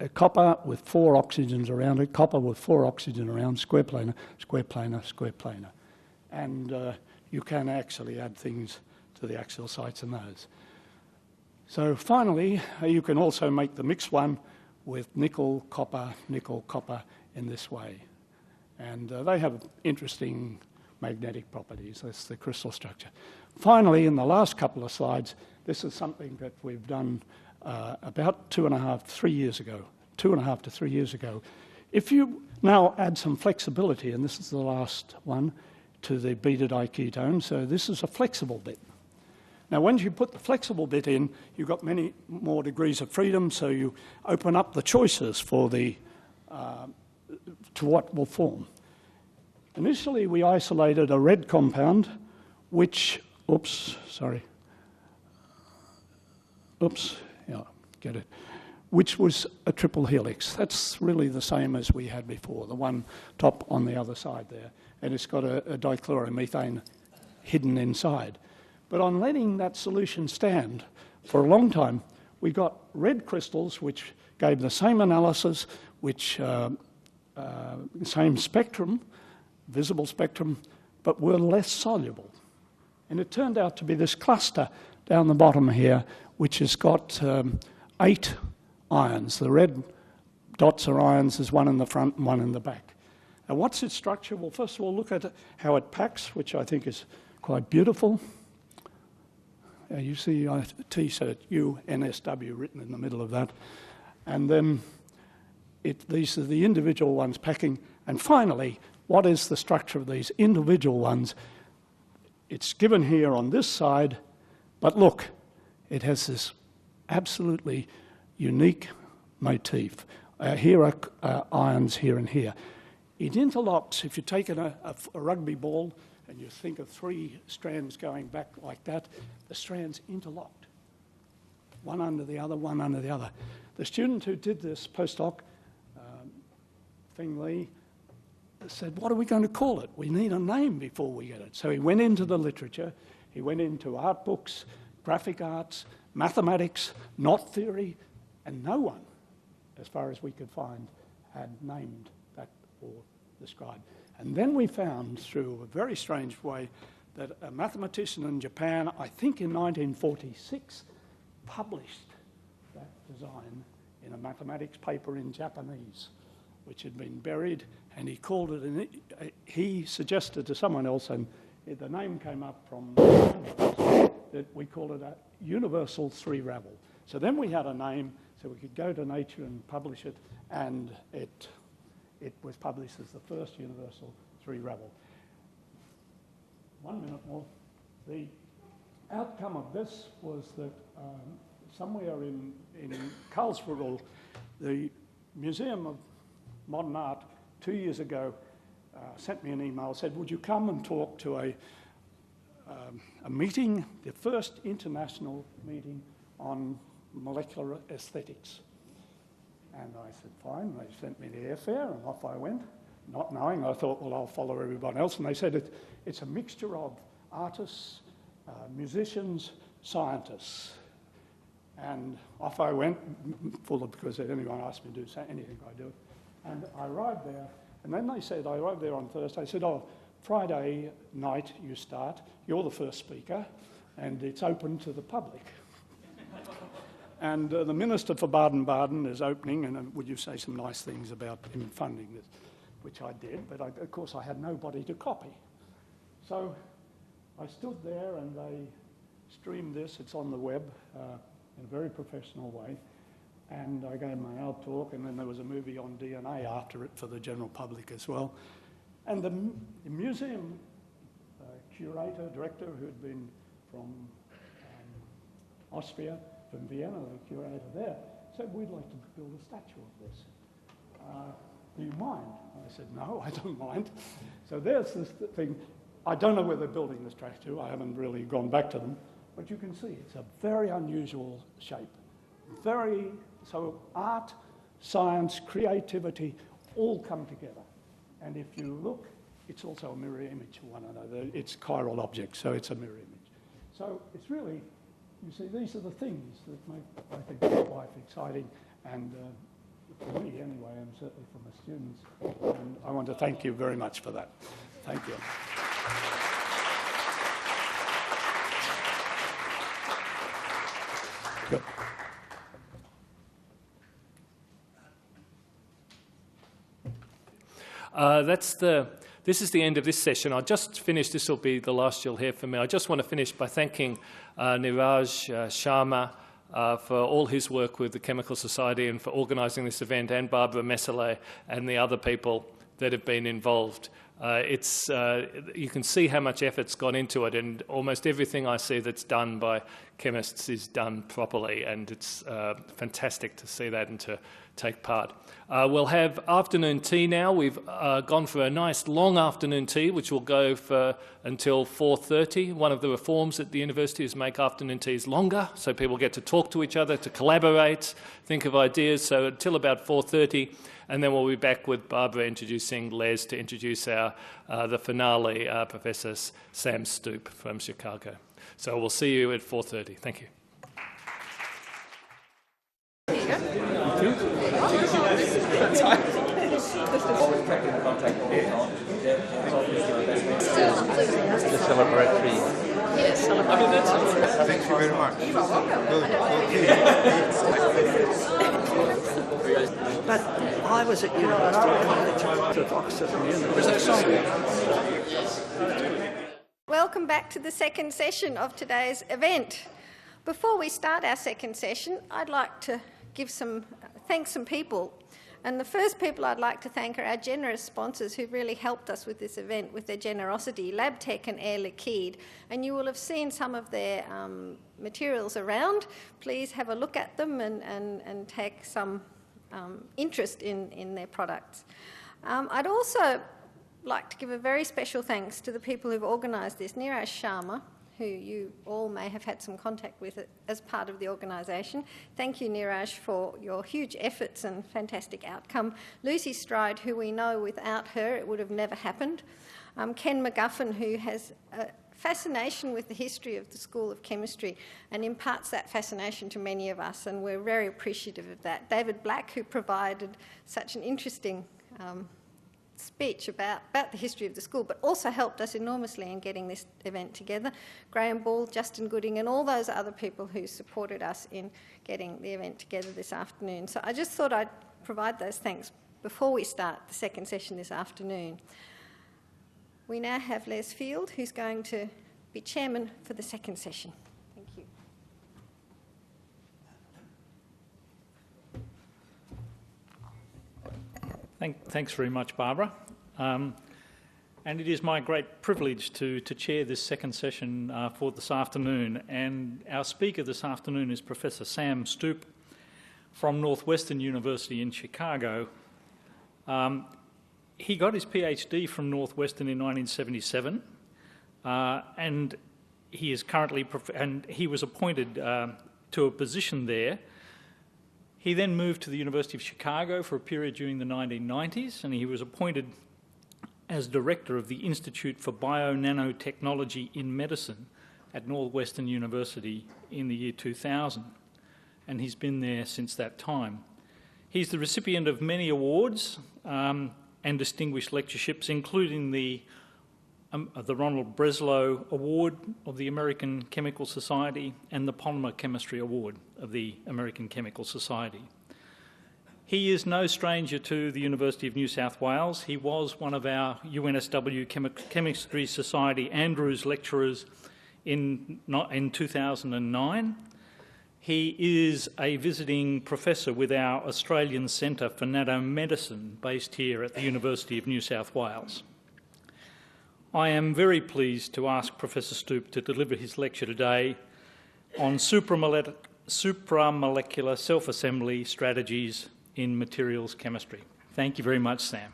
Speaker 5: a copper with 4 oxygens around it, copper with 4 oxygens around, square planar, square planar, square planar. And you can actually add things to the axial sites in those. So finally, you can also make the mixed one with nickel, copper in this way. And they have interesting magnetic properties. That's the crystal structure. Finally, in the last couple of slides, this is something that we've done about 2.5 to 3 years ago. If you now add some flexibility, and this is the last one, to the beta diketone, so this is a flexible bit. Now, once you put the flexible bit in, you've got many more degrees of freedom, so you open up the choices for the to what will form. Initially, we isolated a red compound, which, which was a triple helix. That's really the same as we had before, the one top on the other side there. And it's got a dichloromethane hidden inside. But on letting that solution stand for a long time, we got red crystals which gave the same analysis, which same spectrum, visible spectrum, but were less soluble. And it turned out to be this cluster down the bottom here, which has got 8 ions. The red dots are ions, there's one in the front and one in the back. And what's its structure? Well, first of all, look at how it packs, which I think is quite beautiful. You see T-cert, UNSW written in the middle of that. And then these are the individual ones packing. And finally, what is the structure of these individual ones? It's given here on this side, but look, it has this absolutely unique motif. Here are ions here and here. It interlocks. If you take a rugby ball and you think of 3 strands going back like that, the strands interlocked. One under the other, one under the other. The student who did this postdoc, Feng Li, said, what are we going to call it? We need a name before we get it. So he went into the literature, he went into art books, graphic arts, mathematics, knot theory, and no one, as far as we could find, had named that or described. And then we found, through a very strange way, that a mathematician in Japan, I think in 1946, published that design in a mathematics paper in Japanese, which had been buried, and he called it, and he suggested to someone else, and the name came up from that we called it a universal 3-ravel. So then we had a name, so we could go to Nature and publish it, and it was published as the first universal 3-ravel. 1 minute more. The outcome of this was that somewhere in Karlsruhe, the Museum of Modern Art 2 years ago sent me an email, said, would you come and talk to a meeting, the first international meeting on molecular aesthetics. And I said, fine. They sent me the airfare, and off I went, not knowing. I thought, well, I'll follow everyone else. And they said it's a mixture of artists, musicians, scientists. And off I went, full of, because anyone asked me to do anything, I do it. And I arrived there, and then they said, I arrived there on Thursday. They said, oh, Friday night you start. You're the first speaker, and it's open to the public. And the Minister for Baden-Baden is opening, and would you say some nice things about him funding this, which I did, but of course I had nobody to copy. So I stood there and they streamed this, it's on the web in a very professional way, and I gave my out talk, and then there was a movie on DNA after it for the general public as well. And the museum curator, director, who had been from Austria, from Vienna, the curator there, said, we'd like to build a statue of this. Do you mind? I said, no, I don't mind. So there's this thing. I don't know where they're building the statue. I haven't really gone back to them. But you can see it's a very unusual shape. So art, science, creativity all come together. And if you look, it's also a mirror image of one another. It's chiral objects, so it's a mirror image. So it's really, you see, these are the things that make, I think, life exciting. And for me, anyway, and certainly for my students. And I want to thank you very much for that. Thank you. Good.
Speaker 2: This is the end of this session. I'll just finish, this will be the last you'll hear from me. I just want to finish by thanking Niraj Sharma for all his work with the Chemical Society and for organising this event, and Barbara Messerle and the other people that have been involved. You can see how much effort's gone into it, and almost everything I see that's done by chemists is done properly, and it's fantastic to see that and to take part. We'll have afternoon tea now. We've gone for a nice long afternoon tea, which will go for until 4:30. One of the reforms at the university is make afternoon teas longer, so people get to talk to each other, to collaborate, think of ideas, so until about 4:30. And then we'll be back with Barbara introducing Les to introduce the finale, Professor Sam Stoop from Chicago. So we'll see you at 4:30. Thank you.
Speaker 6: very much.
Speaker 1: You are welcome.
Speaker 5: But I was at University of Oxford and
Speaker 1: Welcome back to the second session of today's event. Before we start our second session, I'd like to thank some people. And the first people I'd like to thank are our generous sponsors who've really helped us with this event with their generosity, LabTech and Air Liquide. And you will have seen some of their materials around. Please have a look at them and take some interest in their products. I'd also like to give a very special thanks to the people who've organised this, Niraj Sharma, who you all may have had some contact with as part of the organisation. Thank you, Niraj, for your huge efforts and fantastic outcome. Lucy Stride, who we know without her it would have never happened. Ken McGuffin, who has a fascination with the history of the School of Chemistry and imparts that fascination to many of us, and we're very appreciative of that. David Black, who provided such an interesting speech about the history of the school, but also helped us enormously in getting this event together. Graham Ball, Justin Gooding, and all those other people who supported us in getting the event together this afternoon. So I just thought I'd provide those thanks before we start the second session this afternoon. We now have Les Field, who's going to be chairman for the second session. Thank you.
Speaker 3: Thanks very much, Barbara. And it is my great privilege to chair this second session for this afternoon. And our speaker this afternoon is Professor Sam Stoop from Northwestern University in Chicago. He got his PhD from Northwestern in 1977, and he is currently he was appointed to a position there. He then moved to the University of Chicago for a period during the 1990s, and he was appointed as director of the Institute for Bio-Nanotechnology in Medicine at Northwestern University in the year 2000, and he's been there since that time. He's the recipient of many awards and distinguished lectureships, including the Ronald Breslow Award of the American Chemical Society and the Polymer Chemistry Award of the American Chemical Society. He is no stranger to the University of New South Wales. He was one of our UNSW Chemistry Society Andrews lecturers in 2009. He is a visiting professor with our Australian Centre for Nanomedicine based here at the University of New South Wales. I am very pleased to ask Professor Stoop to deliver his lecture today on supramolecular self-assembly strategies in materials chemistry. Thank you very much, Sam.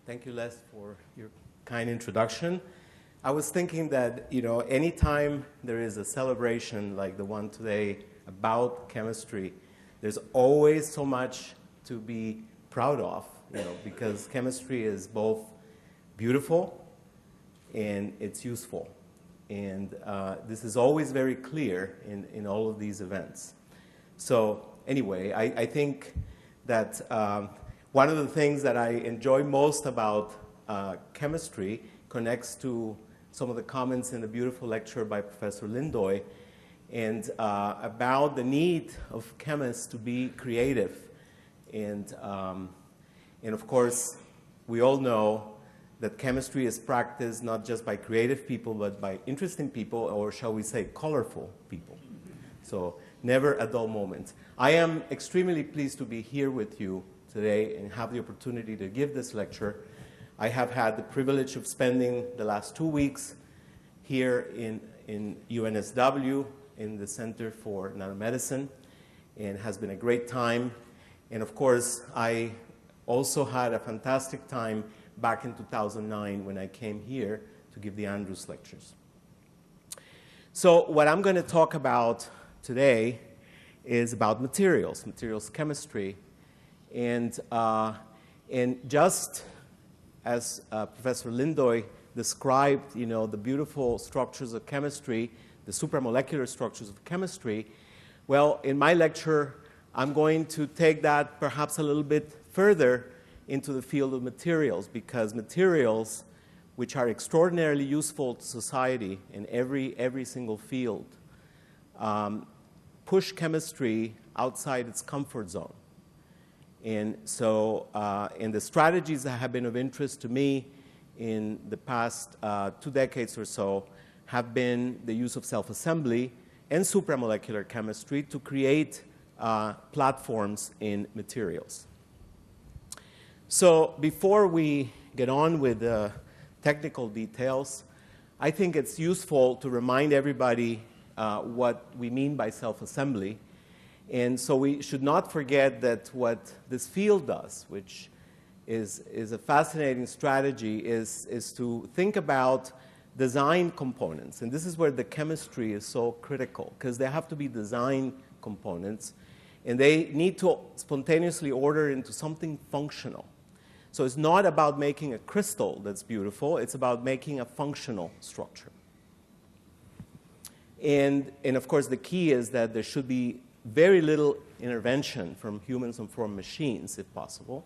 Speaker 6: Thank you, Les, for your kind introduction. I was thinking that, anytime there is a celebration like the one today about chemistry, there's always so much to be proud of, because chemistry is both beautiful and it's useful. And this is always very clear in all of these events. So anyway, I think that one of the things that I enjoy most about chemistry connects to some of the comments in the beautiful lecture by Professor Lindoy, and about the need of chemists to be creative. And of course, we all know that chemistry is practiced not just by creative people, but by interesting people, or shall we say, colorful people. So never a dull moment. I am extremely pleased to be here with you today and have the opportunity to give this lecture. I have had the privilege of spending the last 2 weeks here in UNSW in the Center for Nanomedicine, and has been a great time. And of course, I also had a fantastic time back in 2009 when I came here to give the Andrews lectures. So what I'm going to talk about today is about materials chemistry, and just as Professor Lindoy described, the beautiful structures of chemistry, the supramolecular structures of chemistry, well, in my lecture, I'm going to take that perhaps a little bit further into the field of materials, because materials, which are extraordinarily useful to society in every single field, push chemistry outside its comfort zone. And so and the strategies that have been of interest to me in the past 2 decades or so have been the use of self-assembly and supramolecular chemistry to create platforms in materials. So before we get on with the technical details, I think it's useful to remind everybody what we mean by self-assembly. And so we should not forget that what this field does, which is a fascinating strategy, is to think about design components. And this is where the chemistry is so critical, because they have to be design components, and they need to spontaneously order into something functional. So it's not about making a crystal that's beautiful, it's about making a functional structure. And of course, the key is that there should be very little intervention from humans and from machines, if possible.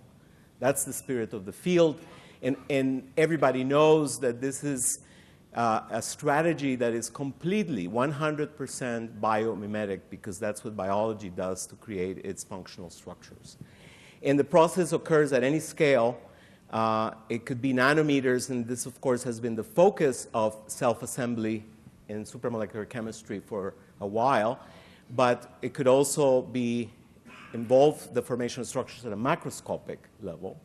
Speaker 6: That's the spirit of the field. And everybody knows that this is a strategy that is completely 100% biomimetic, because that's what biology does to create its functional structures. And the process occurs at any scale. It could be nanometers, and this, of course, has been the focus of self-assembly in supramolecular chemistry for a while. But it could also involve the formation of structures at a macroscopic level.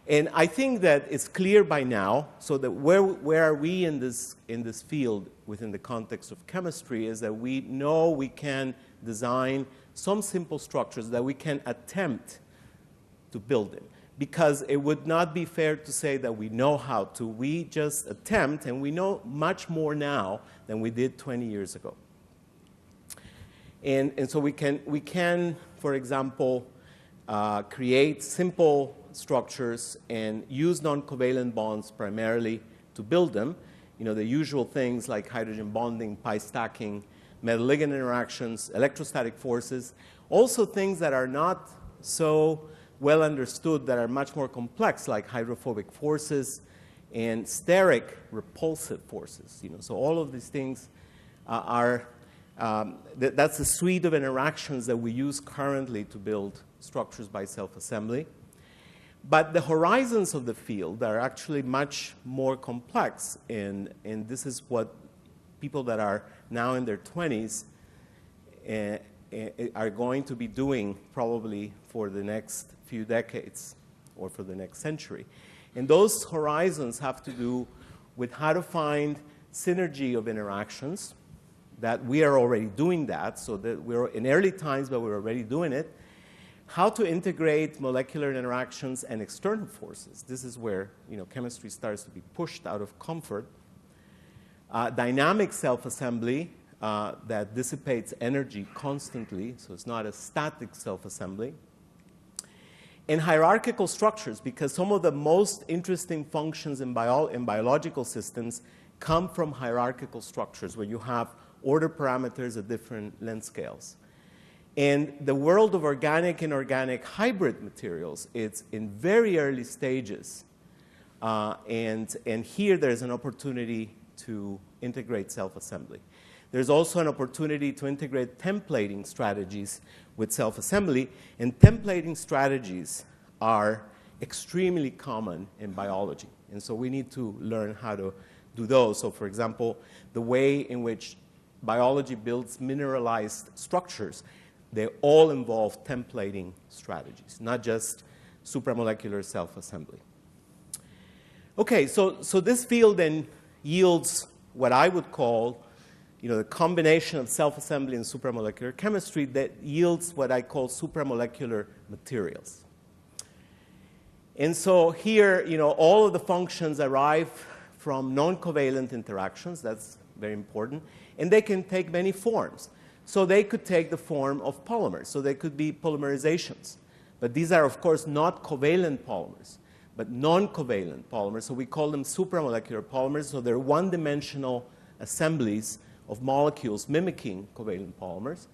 Speaker 6: And I think that it's clear by now, so that where are we in this field within the context of chemistry, is that we know we can design some simple structures that we can attempt to build in. Because it would not be fair to say that we know how to. We just attempt, and we know much more now than we did 20 years ago. And so we can, for example, create simple structures and use non-covalent bonds primarily to build them. You know, the usual things like hydrogen bonding, pi stacking, metal-ligand interactions, electrostatic forces. Also things that are not so well understood, that are much more complex, like hydrophobic forces and steric repulsive forces. You know, so all of these things that's a suite of interactions that we use currently to build structures by self-assembly. But the horizons of the field are actually much more complex, and this is what people that are now in their 20s are going to be doing probably for the next few decades or for the next century. And those horizons have to do with how to find synergy of interactions, that we are already doing that, so that we're in early times, but we're already doing it. How to integrate molecular interactions and external forces. This is where, you know, chemistry starts to be pushed out of comfort. Dynamic self-assembly that dissipates energy constantly, so it's not a static self-assembly. And hierarchical structures, because some of the most interesting functions in biological systems come from hierarchical structures, where you have order parameters at different length scales. And the world of organic and inorganic hybrid materials, it's in very early stages. And here there's an opportunity to integrate self-assembly. There's also an opportunity to integrate templating strategies with self-assembly. And templating strategies are extremely common in biology. And so we need to learn how to do those. So for example, the way in which biology builds mineralized structures, they all involve templating strategies, not just supramolecular self-assembly. Okay, so this field then yields what I would call, you know, the combination of self-assembly and supramolecular chemistry that yields what I call supramolecular materials. And so here, you know, all of the functions arrive from non-covalent interactions. That's very important. And they can take many forms. So they could take the form of polymers. So they could be polymerizations. But these are, of course, not covalent polymers, but non-covalent polymers. So we call them supramolecular polymers. So they're one-dimensional assemblies of molecules mimicking covalent polymers.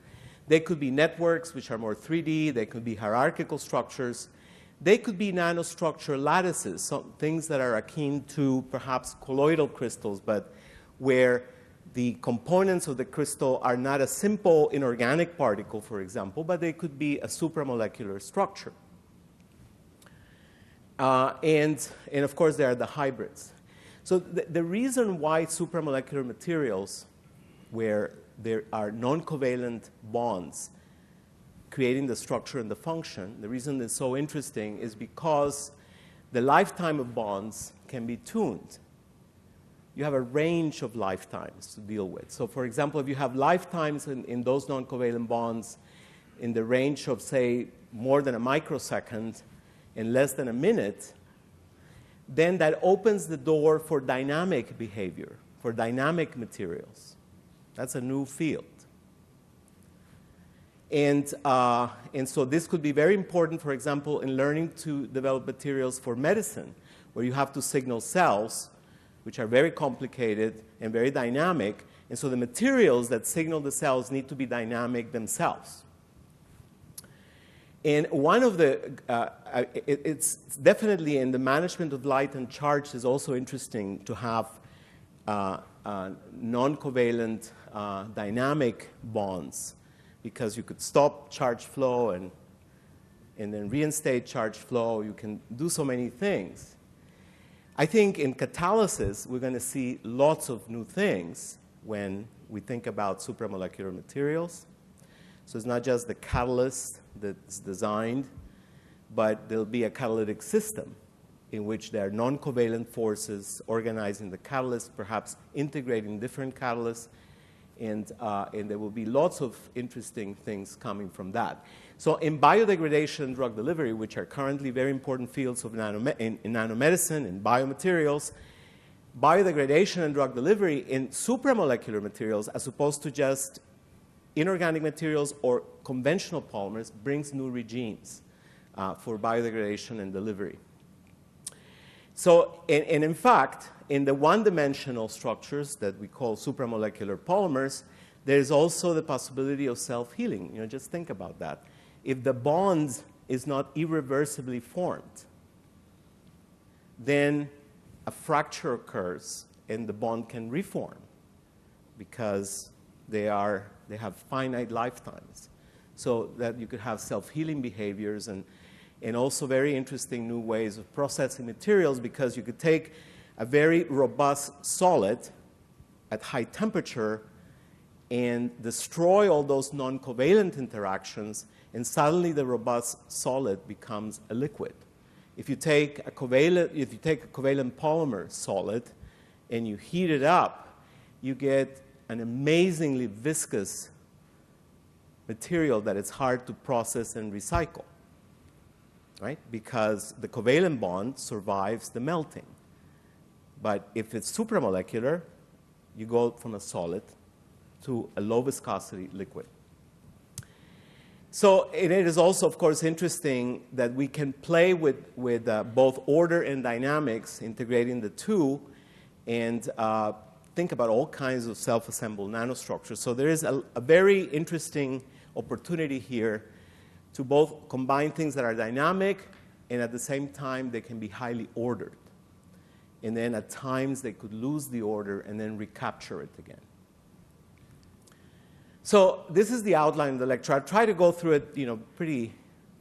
Speaker 6: They could be networks, which are more 3D. They could be hierarchical structures. They could be nanostructure lattices, some things that are akin to perhaps colloidal crystals, but where the components of the crystal are not a simple inorganic particle, for example, but they could be a supramolecular structure. And of course, there are the hybrids. So the reason why supramolecular materials, where there are non-covalent bonds creating the structure and the function, the reason it's so interesting is because the lifetime of bonds can be tuned. You have a range of lifetimes to deal with. So for example, if you have lifetimes in those non-covalent bonds in the range of, say, more than a microsecond and less than a minute, then that opens the door for dynamic behavior, for dynamic materials. That's a new field. And so this could be very important, for example, in learning to develop materials for medicine, where you have to signal cells, which are very complicated and very dynamic. And so the materials that signal the cells need to be dynamic themselves. And one of the, it's definitely in the management of light and charge is also interesting to have non-covalent dynamic bonds, because you could stop charge flow and then reinstate charge flow. You can do so many things. I think in catalysis, we're going to see lots of new things when we think about supramolecular materials. So it's not just the catalyst that's designed, but there'll be a catalytic system in which there are non-covalent forces organizing the catalyst, perhaps integrating different catalysts, and there will be lots of interesting things coming from that. So in biodegradation and drug delivery, which are currently very important fields of in nanomedicine and biomaterials, biodegradation and drug delivery in supramolecular materials, as opposed to just inorganic materials or conventional polymers, brings new regimes for biodegradation and delivery. So, and in fact, in the one-dimensional structures that we call supramolecular polymers, there's also the possibility of self-healing. You know, just think about that. If the bond is not irreversibly formed, then a fracture occurs and the bond can reform because they have finite lifetimes. So that you could have self-healing behaviors and also very interesting new ways of processing materials, because you could take a very robust solid at high temperature and destroy all those non-covalent interactions, and suddenly the robust solid becomes a liquid. If you take a covalent polymer solid and you heat it up, you get an amazingly viscous material that it's hard to process and recycle, right? Because the covalent bond survives the melting. But if it's supramolecular, you go from a solid to a low viscosity liquid. So it is also, of course, interesting that we can play with both order and dynamics, integrating the two, and think about all kinds of self-assembled nanostructures. So there is a very interesting opportunity here to both combine things that are dynamic, and at the same time they can be highly ordered. And then at times they could lose the order and then recapture it again. So this is the outline of the lecture. I'll try to go through it,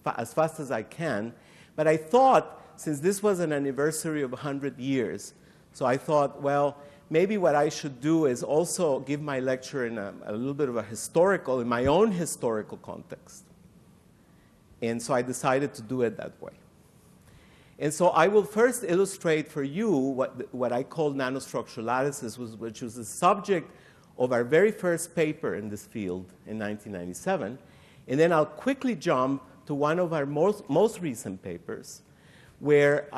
Speaker 6: as fast as I can. But I thought, since this was an anniversary of 100 years, so I thought, well, maybe what I should do is also give my lecture in a little bit of in my own historical context. And so I decided to do it that way. And so I will first illustrate for you what I call nanostructure lattices, which was the subject of our very first paper in this field in 1997. And then I'll quickly jump to one of our most recent papers, where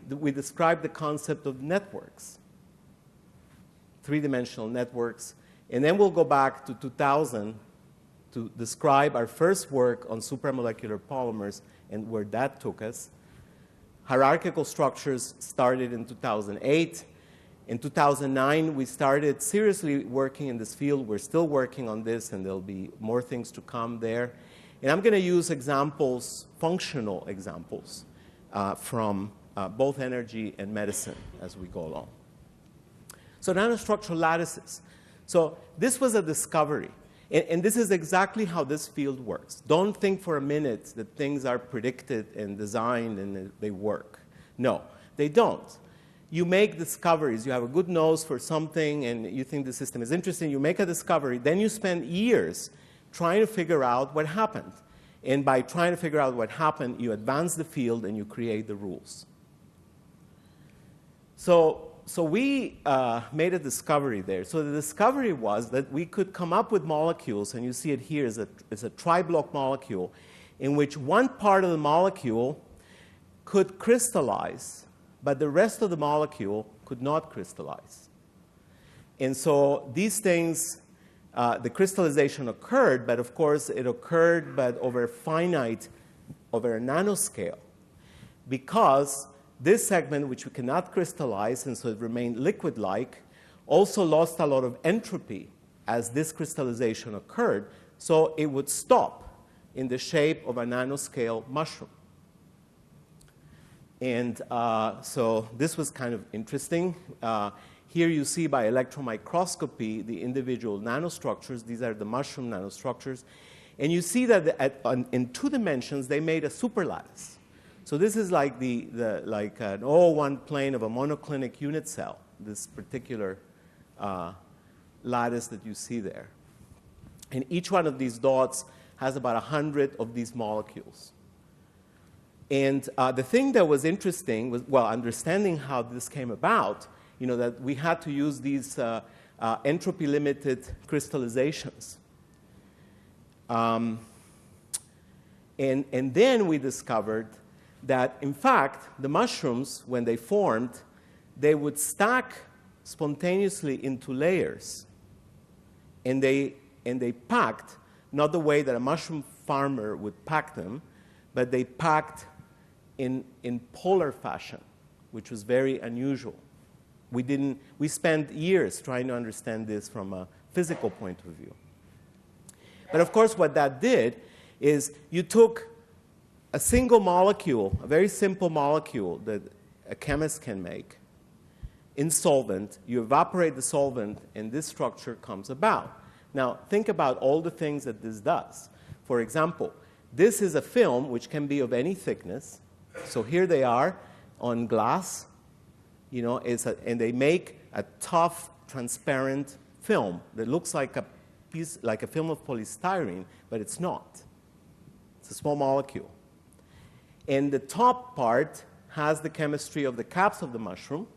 Speaker 6: we describe the concept of networks, three-dimensional networks. And then we'll go back to 2000 to describe our first work on supramolecular polymers and where that took us. Hierarchical structures started in 2008. In 2009, we started seriously working in this field. We're still working on this, and there'll be more things to come there. And I'm going to use examples, functional examples. from both energy and medicine as we go along. So nanostructural lattices. So this was a discovery. And this is exactly how this field works. Don't think for a minute that things are predicted and designed and they work. No, they don't. You make discoveries. You have a good nose for something and you think the system is interesting. You make a discovery. Then you spend years trying to figure out what happened. And by trying to figure out what happened, you advance the field and you create the rules. So we made a discovery there. So the discovery was that we could come up with molecules, and you see it here is a tri-block molecule, in which one part of the molecule could crystallize, but the rest of the molecule could not crystallize. And so these things, the crystallization occurred, but of course it occurred but over a nanoscale, because this segment, which we cannot crystallize, and so it remained liquid-like, also lost a lot of entropy as this crystallization occurred, so it would stop in the shape of a nanoscale mushroom. And so this was kind of interesting. Here you see by electron microscopy the individual nanostructures. These are the mushroom nanostructures. And you see that in 2 dimensions, they made a superlattice. So this is like like an O1 plane of a monoclinic unit cell, this particular lattice that you see there. And each one of these dots has about 100 of these molecules. And the thing that was interesting was, well, understanding how this came about, that we had to use these entropy-limited crystallizations. And then we discovered that, in fact, the mushrooms, when they formed, they would stack spontaneously into layers. And they packed, not the way that a mushroom farmer would pack them, but they packed in polar fashion, which was very unusual. We spent years trying to understand this from a physical point of view. But of course, what that did is you took a single molecule, a very simple molecule that a chemist can make, in solvent, you evaporate the solvent, and this structure comes about. Now, think about all the things that this does. For example, this is a film which can be of any thickness. So here they are on glass, and they make a tough, transparent film that looks like a film of polystyrene, but it's not. It's a small molecule. And the top part has the chemistry of the caps of the mushroom.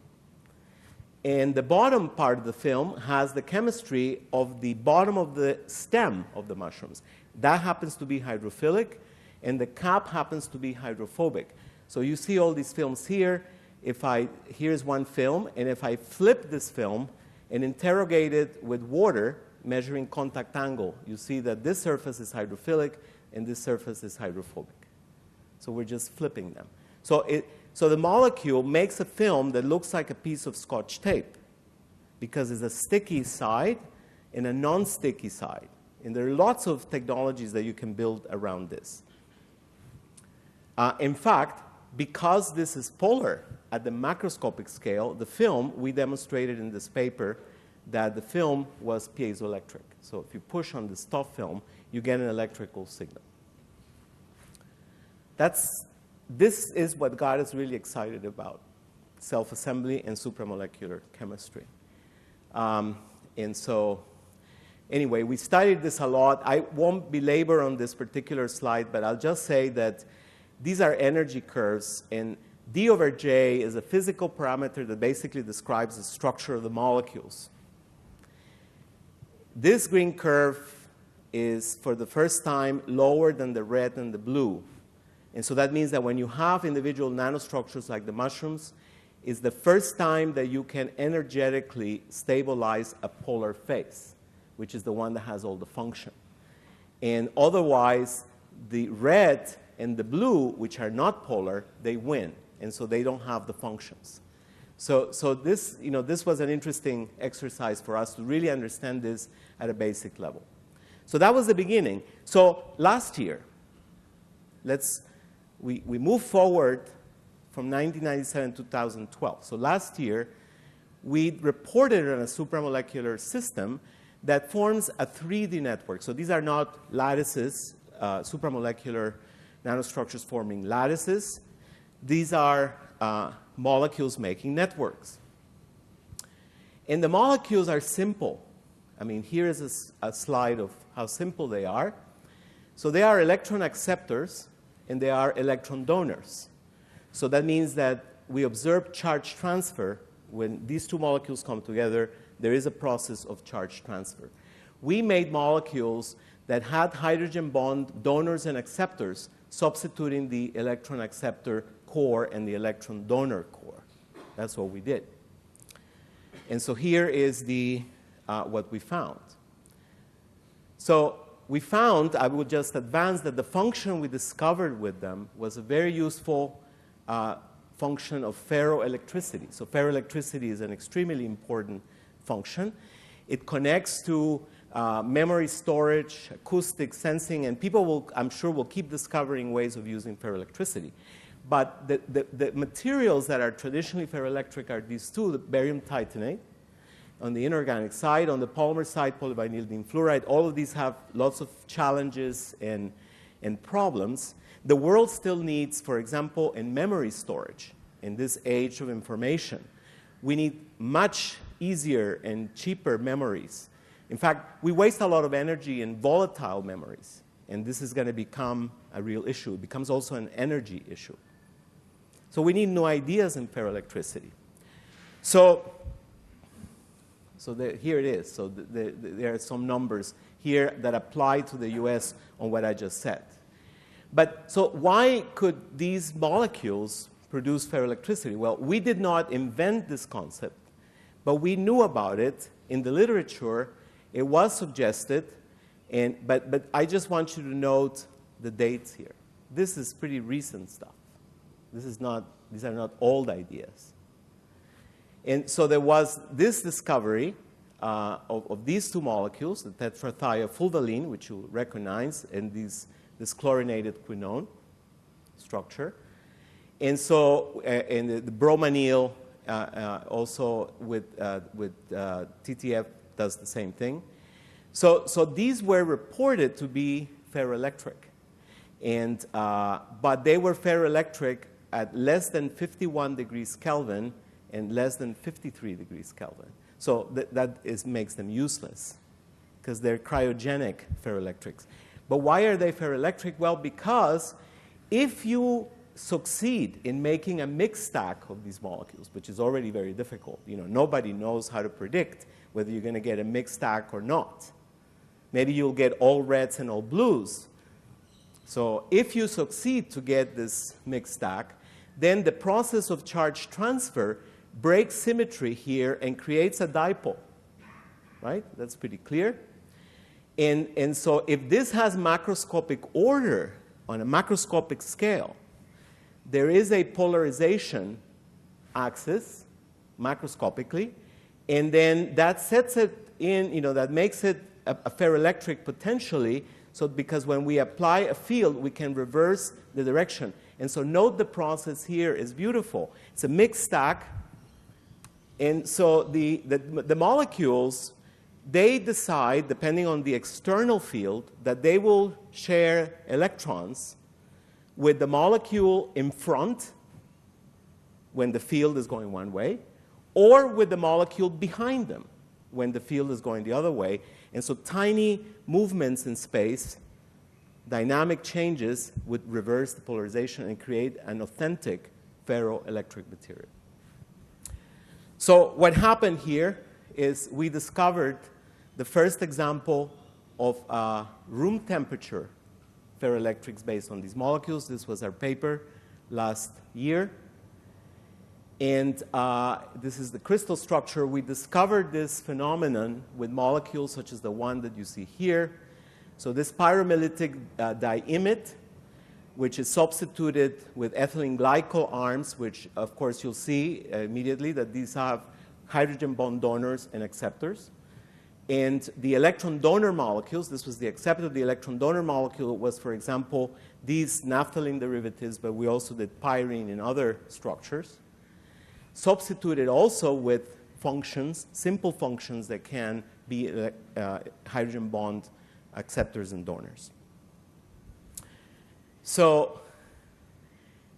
Speaker 6: And the bottom part of the film has the chemistry of the bottom of the stem of the mushrooms. That happens to be hydrophilic, and the cap happens to be hydrophobic. So you see all these films here. Here's one film, and if I flip this film and interrogate it with water, measuring contact angle, you see that this surface is hydrophilic, and this surface is hydrophobic. So we're just flipping them. So the molecule makes a film that looks like a piece of Scotch tape because it's a sticky side and a non-sticky side. And there are lots of technologies that you can build around this. In fact, because this is polar at the macroscopic scale, the film, we demonstrated in this paper that the film was piezoelectric. So if you push on this top film, you get an electrical signal. This is what got us really excited about self-assembly and supramolecular chemistry. And so, anyway, we studied this a lot. I won't belabor on this particular slide, but I'll just say that these are energy curves, and D over J is a physical parameter that basically describes the structure of the molecules. This green curve is, for the first time, lower than the red and the blue. And so that means that when you have individual nanostructures like the mushrooms, it's the first time that you can energetically stabilize a polar phase, which is the one that has all the function. And otherwise, the red and the blue, which are not polar, they win. And so they don't have the functions. So this, this was an interesting exercise for us to really understand this at a basic level. So that was the beginning. So last year, we moved forward from 1997 to 2012. So last year, we reported on a supramolecular system that forms a 3D network. So these are not lattices, supramolecular nanostructures forming lattices. These are molecules making networks. And the molecules are simple. I mean, here is a slide of how simple they are. So they are electron acceptors, and they are electron donors. So that means that we observe charge transfer. When these two molecules come together, there is a process of charge transfer. We made molecules that had hydrogen bond donors and acceptors, substituting the electron acceptor core and the electron donor core. That's what we did. And so here is what we found. So we found, I will just advance, that the function we discovered with them was a very useful function of ferroelectricity. So ferroelectricity is an extremely important function. It connects to memory storage, acoustic sensing, and people will, I'm sure, will keep discovering ways of using ferroelectricity. But the materials that are traditionally ferroelectric are these two, the barium titanate on the inorganic side, on the polymer side, polyvinylidene fluoride. All of these have lots of challenges and problems. The world still needs, for example, in memory storage, in this age of information, we need much easier and cheaper memories. In fact, we waste a lot of energy in volatile memories, and this is going to become a real issue. It becomes also an energy issue. So we need new ideas in ferroelectricity. Here it is. So there are some numbers here that apply to the US on what I just said. But so why could these molecules produce ferroelectricity? Well, we did not invent this concept, but we knew about it in the literature. It was suggested, but I just want you to note the dates here. This is pretty recent stuff. These are not old ideas. And so there was this discovery of these two molecules, the tetrathiafulvalene, which you recognize, and this chlorinated quinone structure. And so, and the bromanyl also with TTF does the same thing. So these were reported to be ferroelectric, but they were ferroelectric at less than 51 degrees Kelvin and less than 53 degrees Kelvin. So that makes them useless because they're cryogenic ferroelectrics. But why are they ferroelectric? Well, because if you succeed in making a mixed stack of these molecules, which is already very difficult, nobody knows how to predict whether you're going to get a mixed stack or not. Maybe you'll get all reds and all blues. So if you succeed to get this mixed stack, then the process of charge transfer breaks symmetry here and creates a dipole. Right? That's pretty clear. And so if this has macroscopic order on a macroscopic scale, there is a polarization axis macroscopically, and then that sets it in, that makes it a ferroelectric potentially, so because when we apply a field, we can reverse the direction. And so note the process here is beautiful. It's a mixed stack. And so the molecules, they decide, depending on the external field, that they will share electrons with the molecule in front when the field is going one way, or with the molecule behind them when the field is going the other way. And so tiny movements in space, dynamic changes, would reverse the polarization and create an authentic ferroelectric material. So what happened here is we discovered the first example of room temperature ferroelectrics based on these molecules. This was our paper last year. And this is the crystal structure. We discovered this phenomenon with molecules such as the one that you see here. So this pyromellitic diimide, which is substituted with ethylene glycol arms, which, of course, you'll see immediately that these have hydrogen bond donors and acceptors. And the electron donor molecules, this was the accepted, the electron donor molecule was, for example, these naphthalene derivatives, but we also did pyrene in other structures. Substituted also with functions, simple functions that can be hydrogen bond acceptors and donors. So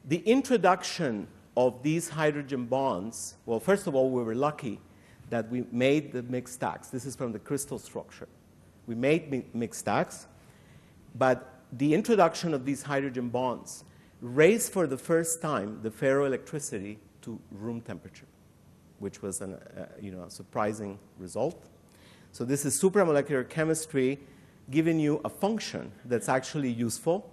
Speaker 6: the introduction of these hydrogen bonds, well, first of all, we were lucky that we made the mixed stacks. This is from the crystal structure. We made mixed stacks, but the introduction of these hydrogen bonds raised for the first time the ferroelectricity to room temperature, which was a surprising result. So this is supramolecular chemistry giving you a function that's actually useful.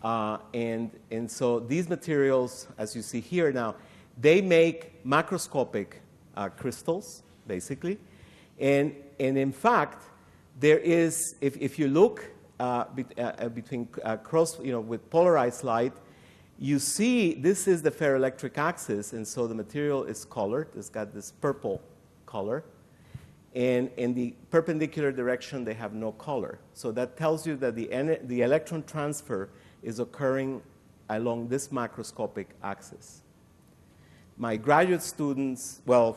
Speaker 6: And so these materials, as you see here now, they make macroscopic crystals, basically. And in fact, there is, if you look between with polarized light, you see this is the ferroelectric axis, and so the material is colored. It's got this purple color. And in the perpendicular direction, they have no color. So that tells you that the electron transfer is occurring along this macroscopic axis. My graduate students, well,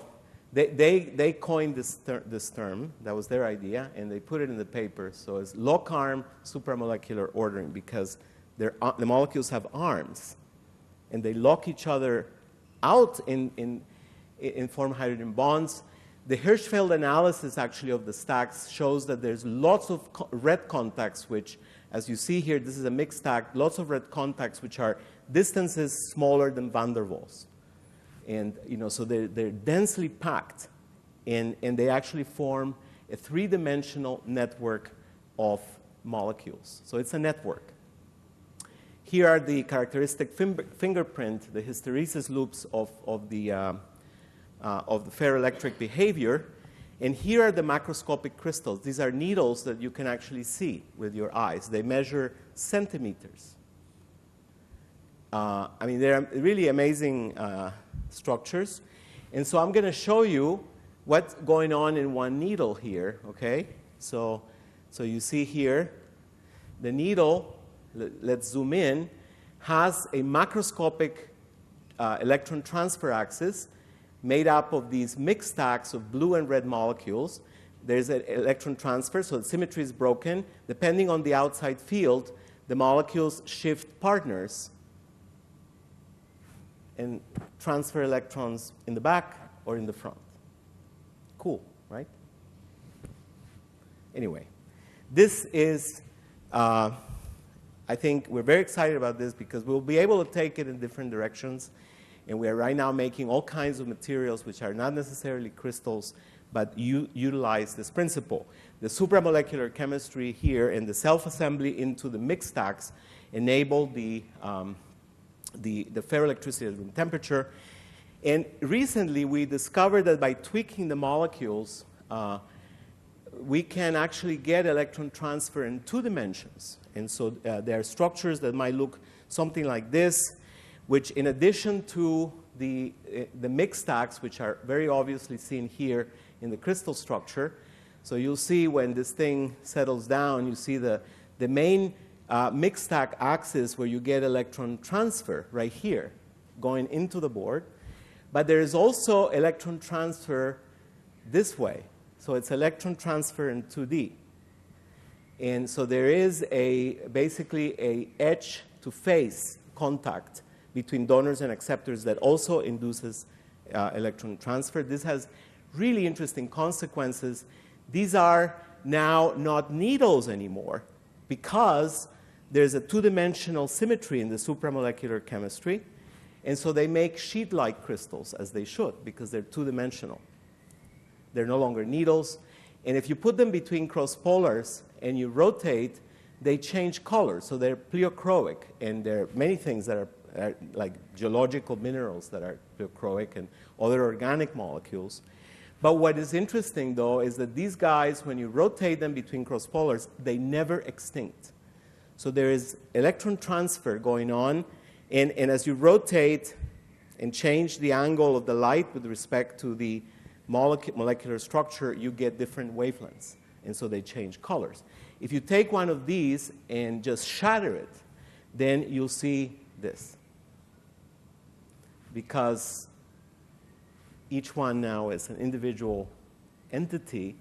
Speaker 6: they coined this term. That was their idea, and they put it in the paper. So it's lock-arm supramolecular ordering, because the molecules have arms, and they lock each other out in form hydrogen bonds. The Hirschfeld analysis, actually, of the stacks shows that there's lots of red contacts, which, as you see here, this is a mixed stack, lots of red contacts, which are distances smaller than van der Waals. And so they're densely packed, and they actually form a three-dimensional network of molecules. So it's a network. Here are the characteristic fingerprint, the hysteresis loops of the ferroelectric behavior. And here are the macroscopic crystals. These are needles that you can actually see with your eyes. They measure centimeters. I mean, they're really amazing structures. And so I'm going to show you what's going on in one needle here, okay? So you see here, the needle, let's zoom in, has a macroscopic electron transfer axis made up of these mixed stacks of blue and red molecules. There's an electron transfer, so the symmetry is broken. Depending on the outside field, the molecules shift partners and transfer electrons in the back or in the front. Cool, right? Anyway, this is, I think we're very excited about this because we'll be able to take it in different directions. And we are right now making all kinds of materials which are not necessarily crystals, but utilize this principle. The supramolecular chemistry here and the self-assembly into the mixed stacks enable the ferroelectricity at room temperature. And recently, we discovered that by tweaking the molecules, we can actually get electron transfer in 2 dimensions. And so there are structures that might look something like this, which in addition to the mixed stacks, which are very obviously seen here in the crystal structure. So you'll see when this thing settles down, you see the main mixed stack axis where you get electron transfer right here going into the board. But there is also electron transfer this way. So it's electron transfer in 2D. And so there is basically a edge-to-face contact between donors and acceptors that also induces electron transfer. This has really interesting consequences. These are now not needles anymore because there's a 2-dimensional symmetry in the supramolecular chemistry. And so they make sheet-like crystals, as they should, because they're 2-dimensional. They're no longer needles. And if you put them between cross-polars and you rotate, they change color. So they're pleochroic. And there are many things that are like geological minerals that are pleochroic and other organic molecules. But what is interesting, though, is that these guys, when you rotate them between cross-polars, they never extinct. So there is electron transfer going on. And as you rotate and change the angle of the light with respect to the molecular structure, you get different wavelengths, and so they change colors. If you take one of these and just shatter it, then you'll see this. Because each one now is an individual entity,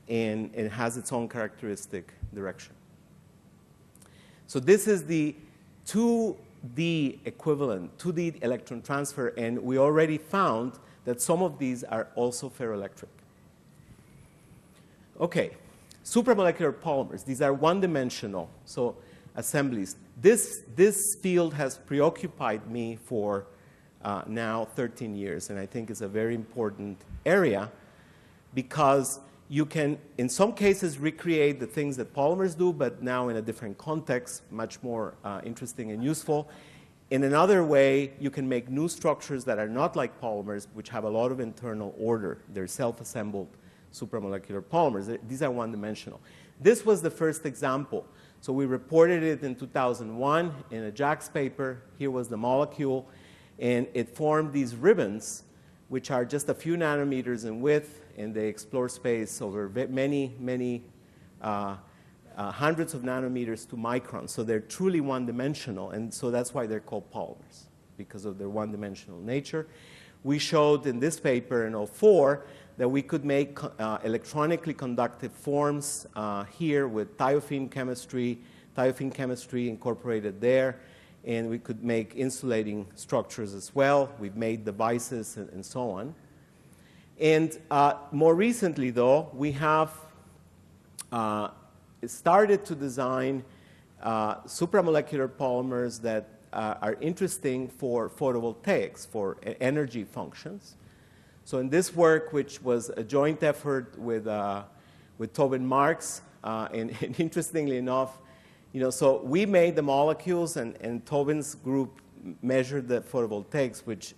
Speaker 6: and it has its own characteristic direction. So this is the 2D equivalent, 2D electron transfer, and we already found that some of these are also ferroelectric. Okay, supramolecular polymers. These are one-dimensional, so assemblies. This field has preoccupied me for now 13 years, and I think it's a very important area because you can, in some cases, recreate the things that polymers do, but now in a different context, much more interesting and useful. In another way, you can make new structures that are not like polymers, which have a lot of internal order. They're self-assembled supramolecular polymers. These are one-dimensional. This was the first example. So we reported it in 2001 in a JACS paper. Here was the molecule. And it formed these ribbons, which are just a few nanometers in width, and they explore space over many, many hundreds of nanometers to microns. So they're truly one-dimensional, and so that's why they're called polymers, because of their one-dimensional nature. We showed in this paper in 2004 that we could make electronically conductive forms here with thiophene chemistry incorporated there. And we could make insulating structures as well. We've made devices and so on. And more recently, though, we have started to design supramolecular polymers that are interesting for photovoltaics, for energy functions. So in this work, which was a joint effort with Tobin Marks, and interestingly enough, so we made the molecules, and Tobin's group measured the photovoltaics, which,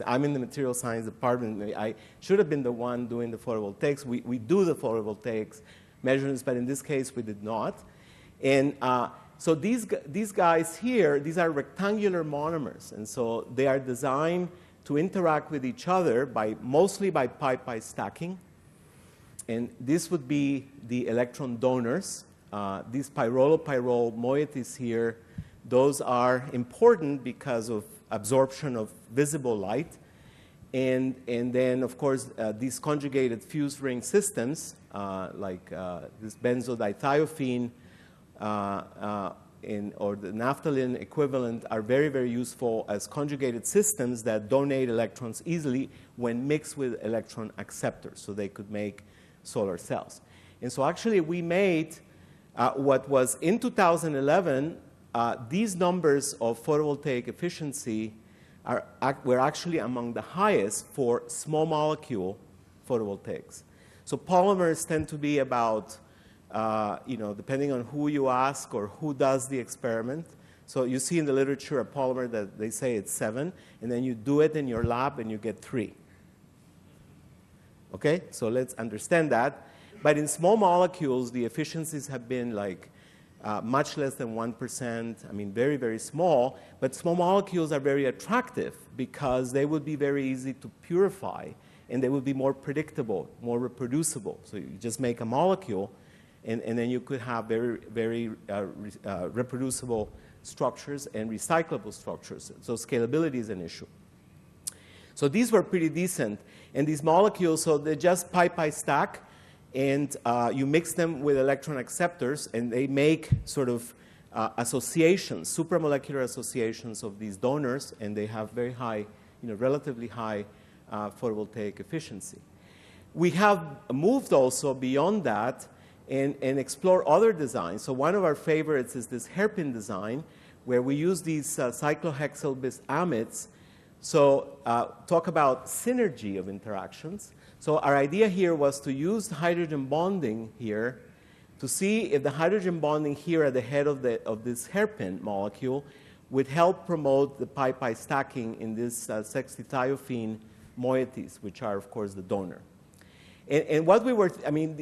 Speaker 6: I'm in the material science department. I should have been the one doing the photovoltaics. We do the photovoltaics measurements, but in this case, we did not. And so these guys here, these are rectangular monomers, and so they are designed to interact with each other mostly by pi-pi stacking. And this would be the electron donors. These pyrrole moieties here, those are important because of absorption of visible light. And then, of course, these conjugated fused ring systems, like this benzodithiophene or the naphthalene equivalent, are very, very useful as conjugated systems that donate electrons easily when mixed with electron acceptors, so they could make solar cells. And so actually we made what was in 2011, these numbers of photovoltaic efficiency were actually among the highest for small molecule photovoltaics. So polymers tend to be about, depending on who you ask or who does the experiment. So you see in the literature a polymer that they say it's 7, and then you do it in your lab and you get 3. Okay, so let's understand that. But in small molecules, the efficiencies have been like much less than 1%. I mean, very, very small. But small molecules are very attractive because they would be very easy to purify, and they would be more predictable, more reproducible. So you just make a molecule, and then you could have very, very reproducible structures and recyclable structures. So scalability is an issue. So these were pretty decent. And these molecules, so they just pi-pi stack, and you mix them with electron acceptors, and they make sort of associations, supramolecular associations of these donors, and they have very high, relatively high photovoltaic efficiency. We have moved also beyond that and explore other designs. So one of our favorites is this hairpin design, where we use these cyclohexyl bis amides. So talk about synergy of interactions. So our idea here was to use hydrogen bonding here to see if the hydrogen bonding here at the head of this hairpin molecule would help promote the pi-pi stacking in this sextithiophene moieties, which are, of course, the donor. And what we were,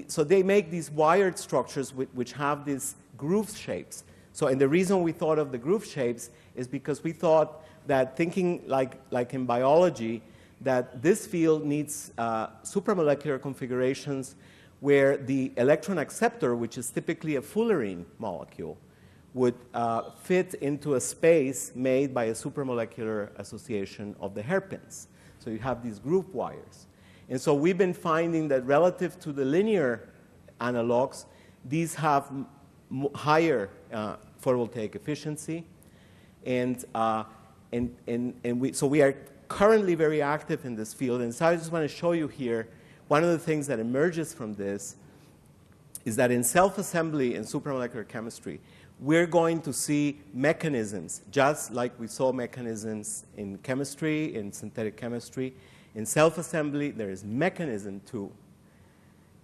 Speaker 6: so they make these wired structures which have these groove shapes. So, and the reason we thought of the groove shapes is because we thought that thinking like in biology, that this field needs supramolecular configurations where the electron acceptor, which is typically a fullerene molecule, would fit into a space made by a supramolecular association of the hairpins. So you have these group wires. And so we've been finding that relative to the linear analogs, these have higher photovoltaic efficiency. So we are currently very active in this field. And so I just want to show you here, one of the things that emerges from this is that in self-assembly in supramolecular chemistry, we're going to see mechanisms, just like we saw mechanisms in chemistry, in synthetic chemistry. In self-assembly, there is mechanism too.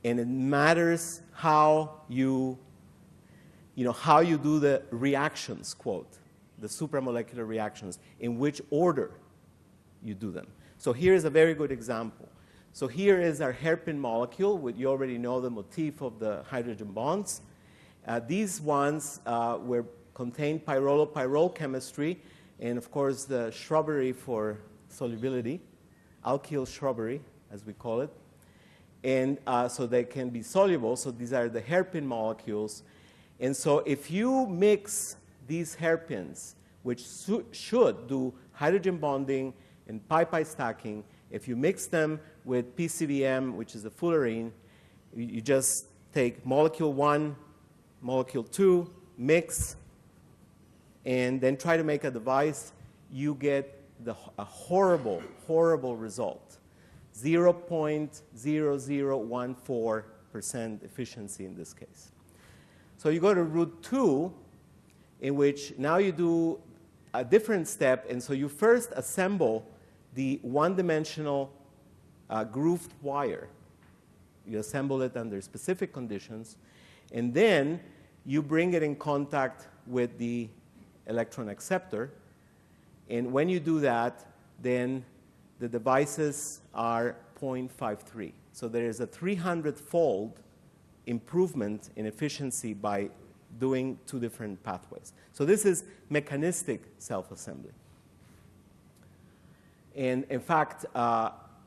Speaker 6: And it matters how you do the reactions, quote, the supramolecular reactions, in which order you do them. So here is a very good example. So here is our hairpin molecule. You already know the motif of the hydrogen bonds. These ones contain pyrrole chemistry, and of course the shrubbery for solubility, alkyl shrubbery, as we call it. And so they can be soluble. So these are the hairpin molecules. And so if you mix these hairpins, which should do hydrogen bonding and pi-pi stacking, if you mix them with PCBM, which is a fullerene, you just take molecule 1, molecule 2, mix, and then try to make a device, you get a horrible, horrible result. 0.0014% efficiency in this case. So you go to route 2, in which now you do a different step, and so you first assemble the one-dimensional grooved wire. You assemble it under specific conditions, and then you bring it in contact with the electron acceptor. And when you do that, then the devices are 0.53. So there is a 300-fold improvement in efficiency by doing two different pathways. So this is mechanistic self-assembly. And in fact,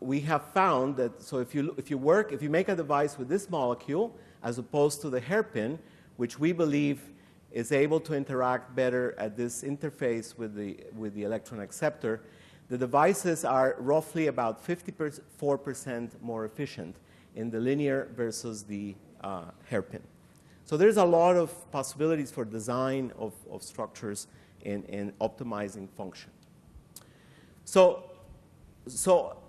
Speaker 6: we have found that, so if you make a device with this molecule, as opposed to the hairpin, which we believe is able to interact better at this interface with the electron acceptor, the devices are roughly about 54% more efficient in the linear versus the hairpin. So there's a lot of possibilities for design of structures and optimizing function. So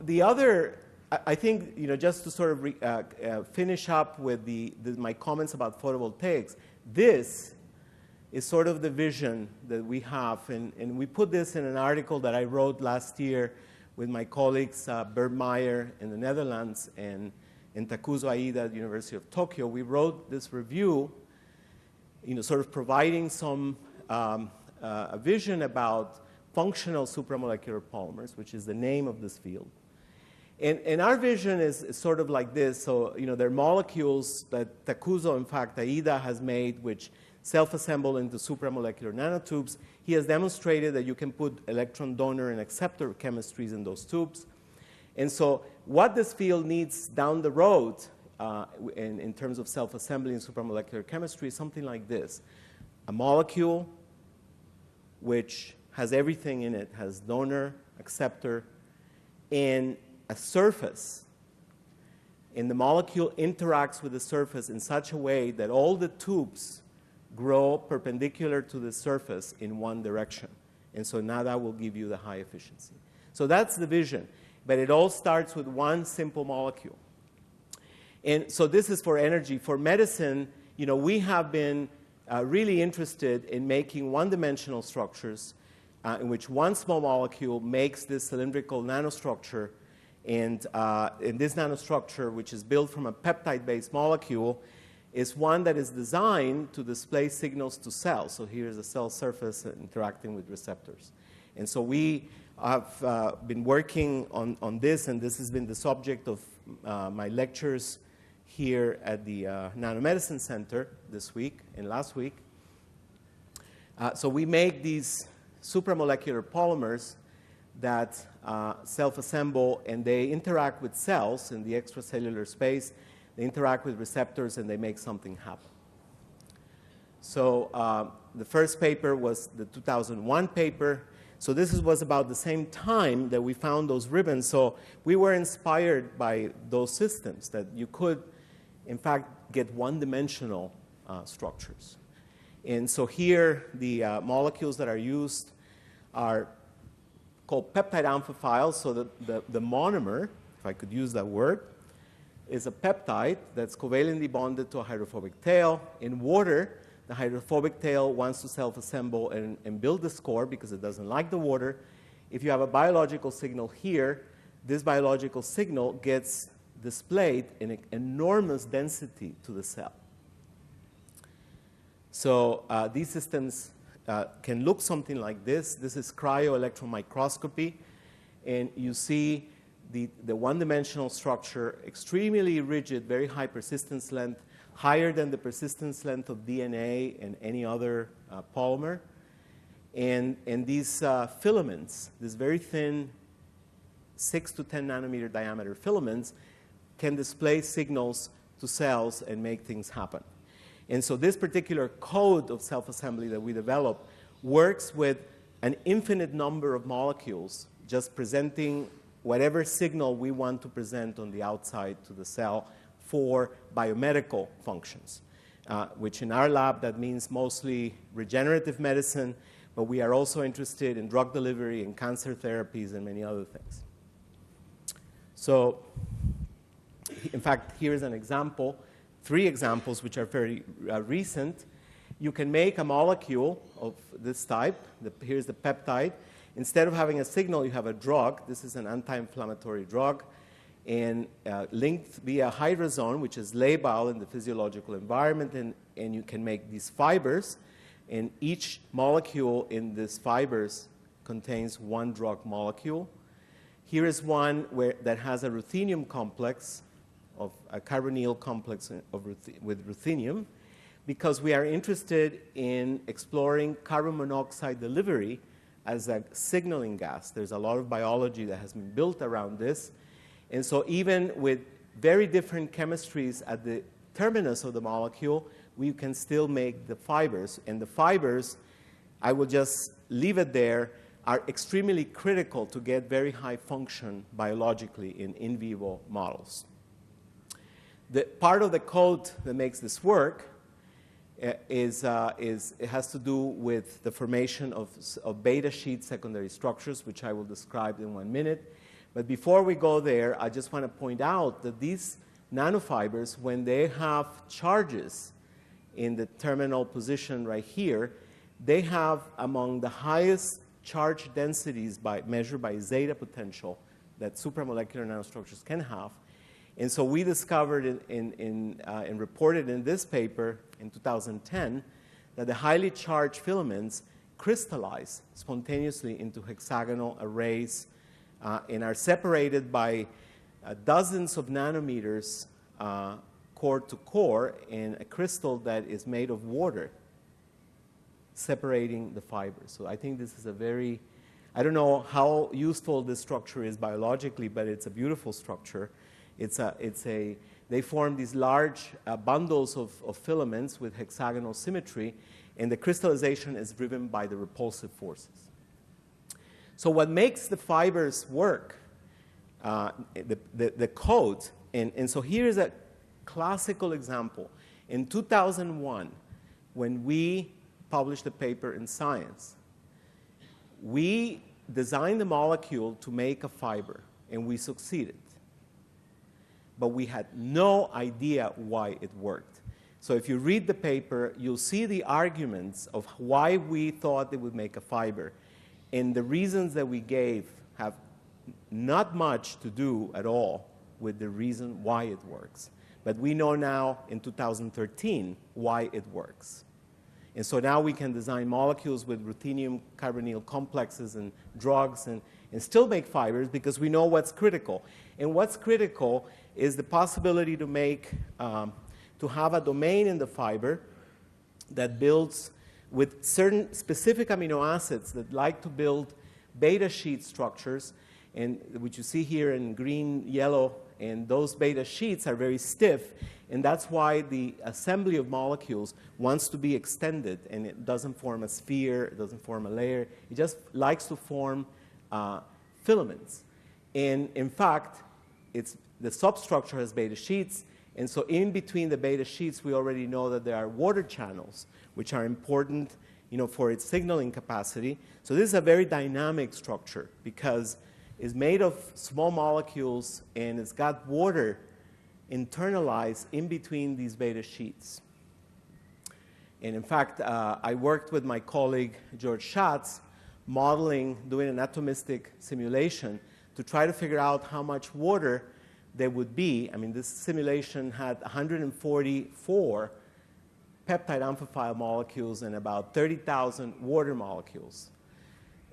Speaker 6: the other, I think, just to sort of finish up with my comments about photovoltaics, this is sort of the vision that we have. And we put this in an article that I wrote last year with my colleagues Bert Meyer in the Netherlands and Takuzo Aida at the University of Tokyo. We wrote this review, sort of providing some a vision about functional supramolecular polymers, which is the name of this field. And our vision is sort of like this. So, there are molecules that Takuzo, in fact, Aida has made, which self-assemble into supramolecular nanotubes. He has demonstrated that you can put electron donor and acceptor chemistries in those tubes. And so what this field needs down the road in terms of self-assembly in supramolecular chemistry is something like this. A molecule which has everything in it, has donor, acceptor, and a surface. And the molecule interacts with the surface in such a way that all the tubes grow perpendicular to the surface in one direction. And so now that will give you the high efficiency. So that's the vision. But it all starts with one simple molecule. And so this is for energy. For medicine, we have been really interested in making one-dimensional structures in which one small molecule makes this cylindrical nanostructure. And this nanostructure, which is built from a peptide-based molecule, is one that is designed to display signals to cells. So here's a cell surface interacting with receptors. And so we have been working on this, and this has been the subject of my lectures here at the Nanomedicine Center this week and last week. So we make these supramolecular polymers that self-assemble, and they interact with cells in the extracellular space. They interact with receptors, and they make something happen. So the first paper was the 2001 paper. So this was about the same time that we found those ribbons. So we were inspired by those systems, that you could, in fact, get one-dimensional structures. And so here, the molecules that are used are called peptide amphiphiles. So the monomer, if I could use that word, is a peptide that's covalently bonded to a hydrophobic tail. In water, the hydrophobic tail wants to self-assemble and build the core because it doesn't like the water. If you have a biological signal here, this biological signal gets displayed in an enormous density to the cell. So these systems can look something like this. This is cryo-electron microscopy, and you see the one-dimensional structure, extremely rigid, very high persistence length, higher than the persistence length of DNA and any other polymer. And these filaments, these very thin 6 to 10 nanometer diameter filaments, can display signals to cells and make things happen. And so this particular code of self-assembly that we developed works with an infinite number of molecules, just presenting whatever signal we want to present on the outside to the cell for biomedical functions, which in our lab, that means mostly regenerative medicine, but we are also interested in drug delivery and cancer therapies and many other things. So, in fact, here is an example, 3 examples which are very recent. You can make a molecule of this type. Here's the peptide. Instead of having a signal, you have a drug. This is an anti-inflammatory drug, and linked via hydrazone, which is labile in the physiological environment, and you can make these fibers, and each molecule in these fibers contains one drug molecule. Here is one that has a ruthenium complex, of a carbonyl complex with ruthenium, because we are interested in exploring carbon monoxide delivery as a signaling gas. There's a lot of biology that has been built around this. And so even with very different chemistries at the terminus of the molecule, we can still make the fibers. And the fibers, I will just leave it there, are extremely critical to get very high function biologically in vivo models. The part of the code that makes this work it has to do with the formation of beta sheet secondary structures, which I will describe in 1 minute. But before we go there, I just want to point out that these nanofibers, when they have charges in the terminal position right here, they have among the highest charge densities measured by zeta potential that supramolecular nanostructures can have. And so we discovered and reported in this paper in 2010 that the highly charged filaments crystallize spontaneously into hexagonal arrays and are separated by dozens of nanometers core to core in a crystal that is made of water, separating the fibers. So I think this is I don't know how useful this structure is biologically, but it's a beautiful structure. They form these large bundles of filaments with hexagonal symmetry, and the crystallization is driven by the repulsive forces. So what makes the fibers work, the code, and so here's a classical example. In 2001, when we published a paper in Science, we designed the molecule to make a fiber, and we succeeded. But we had no idea why it worked. So if you read the paper, you'll see the arguments of why we thought it would make a fiber. And the reasons that we gave have not much to do at all with the reason why it works. But we know now in 2013 why it works. And so now we can design molecules with ruthenium carbonyl complexes and drugs and still make fibers because we know what's critical. And what's critical is the possibility to to have a domain in the fiber that builds with certain specific amino acids that like to build beta sheet structures. and which you see here in green, yellow, and those beta sheets are very stiff, and that's why the assembly of molecules wants to be extended, and it doesn't form a sphere, it doesn't form a layer, it just likes to form filaments. And in fact, the substructure has beta sheets, and so in between the beta sheets, we already know that there are water channels, which are important, for its signaling capacity. So this is a very dynamic structure because it's made of small molecules and it's got water internalized in between these beta sheets. And in fact, I worked with my colleague George Schatz doing an atomistic simulation to try to figure out how much water there would be. I mean, this simulation had 144 peptide amphiphile molecules and about 30,000 water molecules.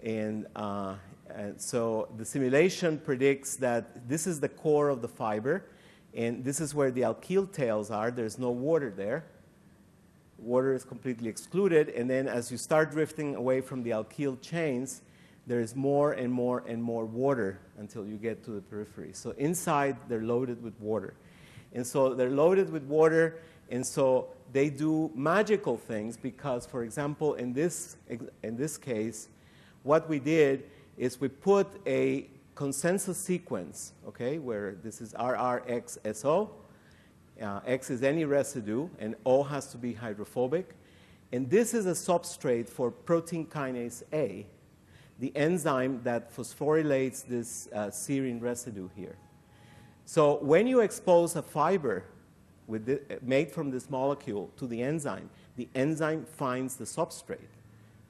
Speaker 6: And so the simulation predicts that this is the core of the fiber, and this is where the alkyl tails are. There's no water there. Water is completely excluded, and then as you start drifting away from the alkyl chains, there is more and more and more water until you get to the periphery. So inside, they're loaded with water. And so they're loaded with water, and so they do magical things because, for example, in this case, what we did is we put a consensus sequence, okay, where this is RRXSO. X is any residue, and O has to be hydrophobic. And this is a substrate for protein kinase A, the enzyme that phosphorylates this serine residue here. So when you expose a fiber made from this molecule to the enzyme finds the substrate,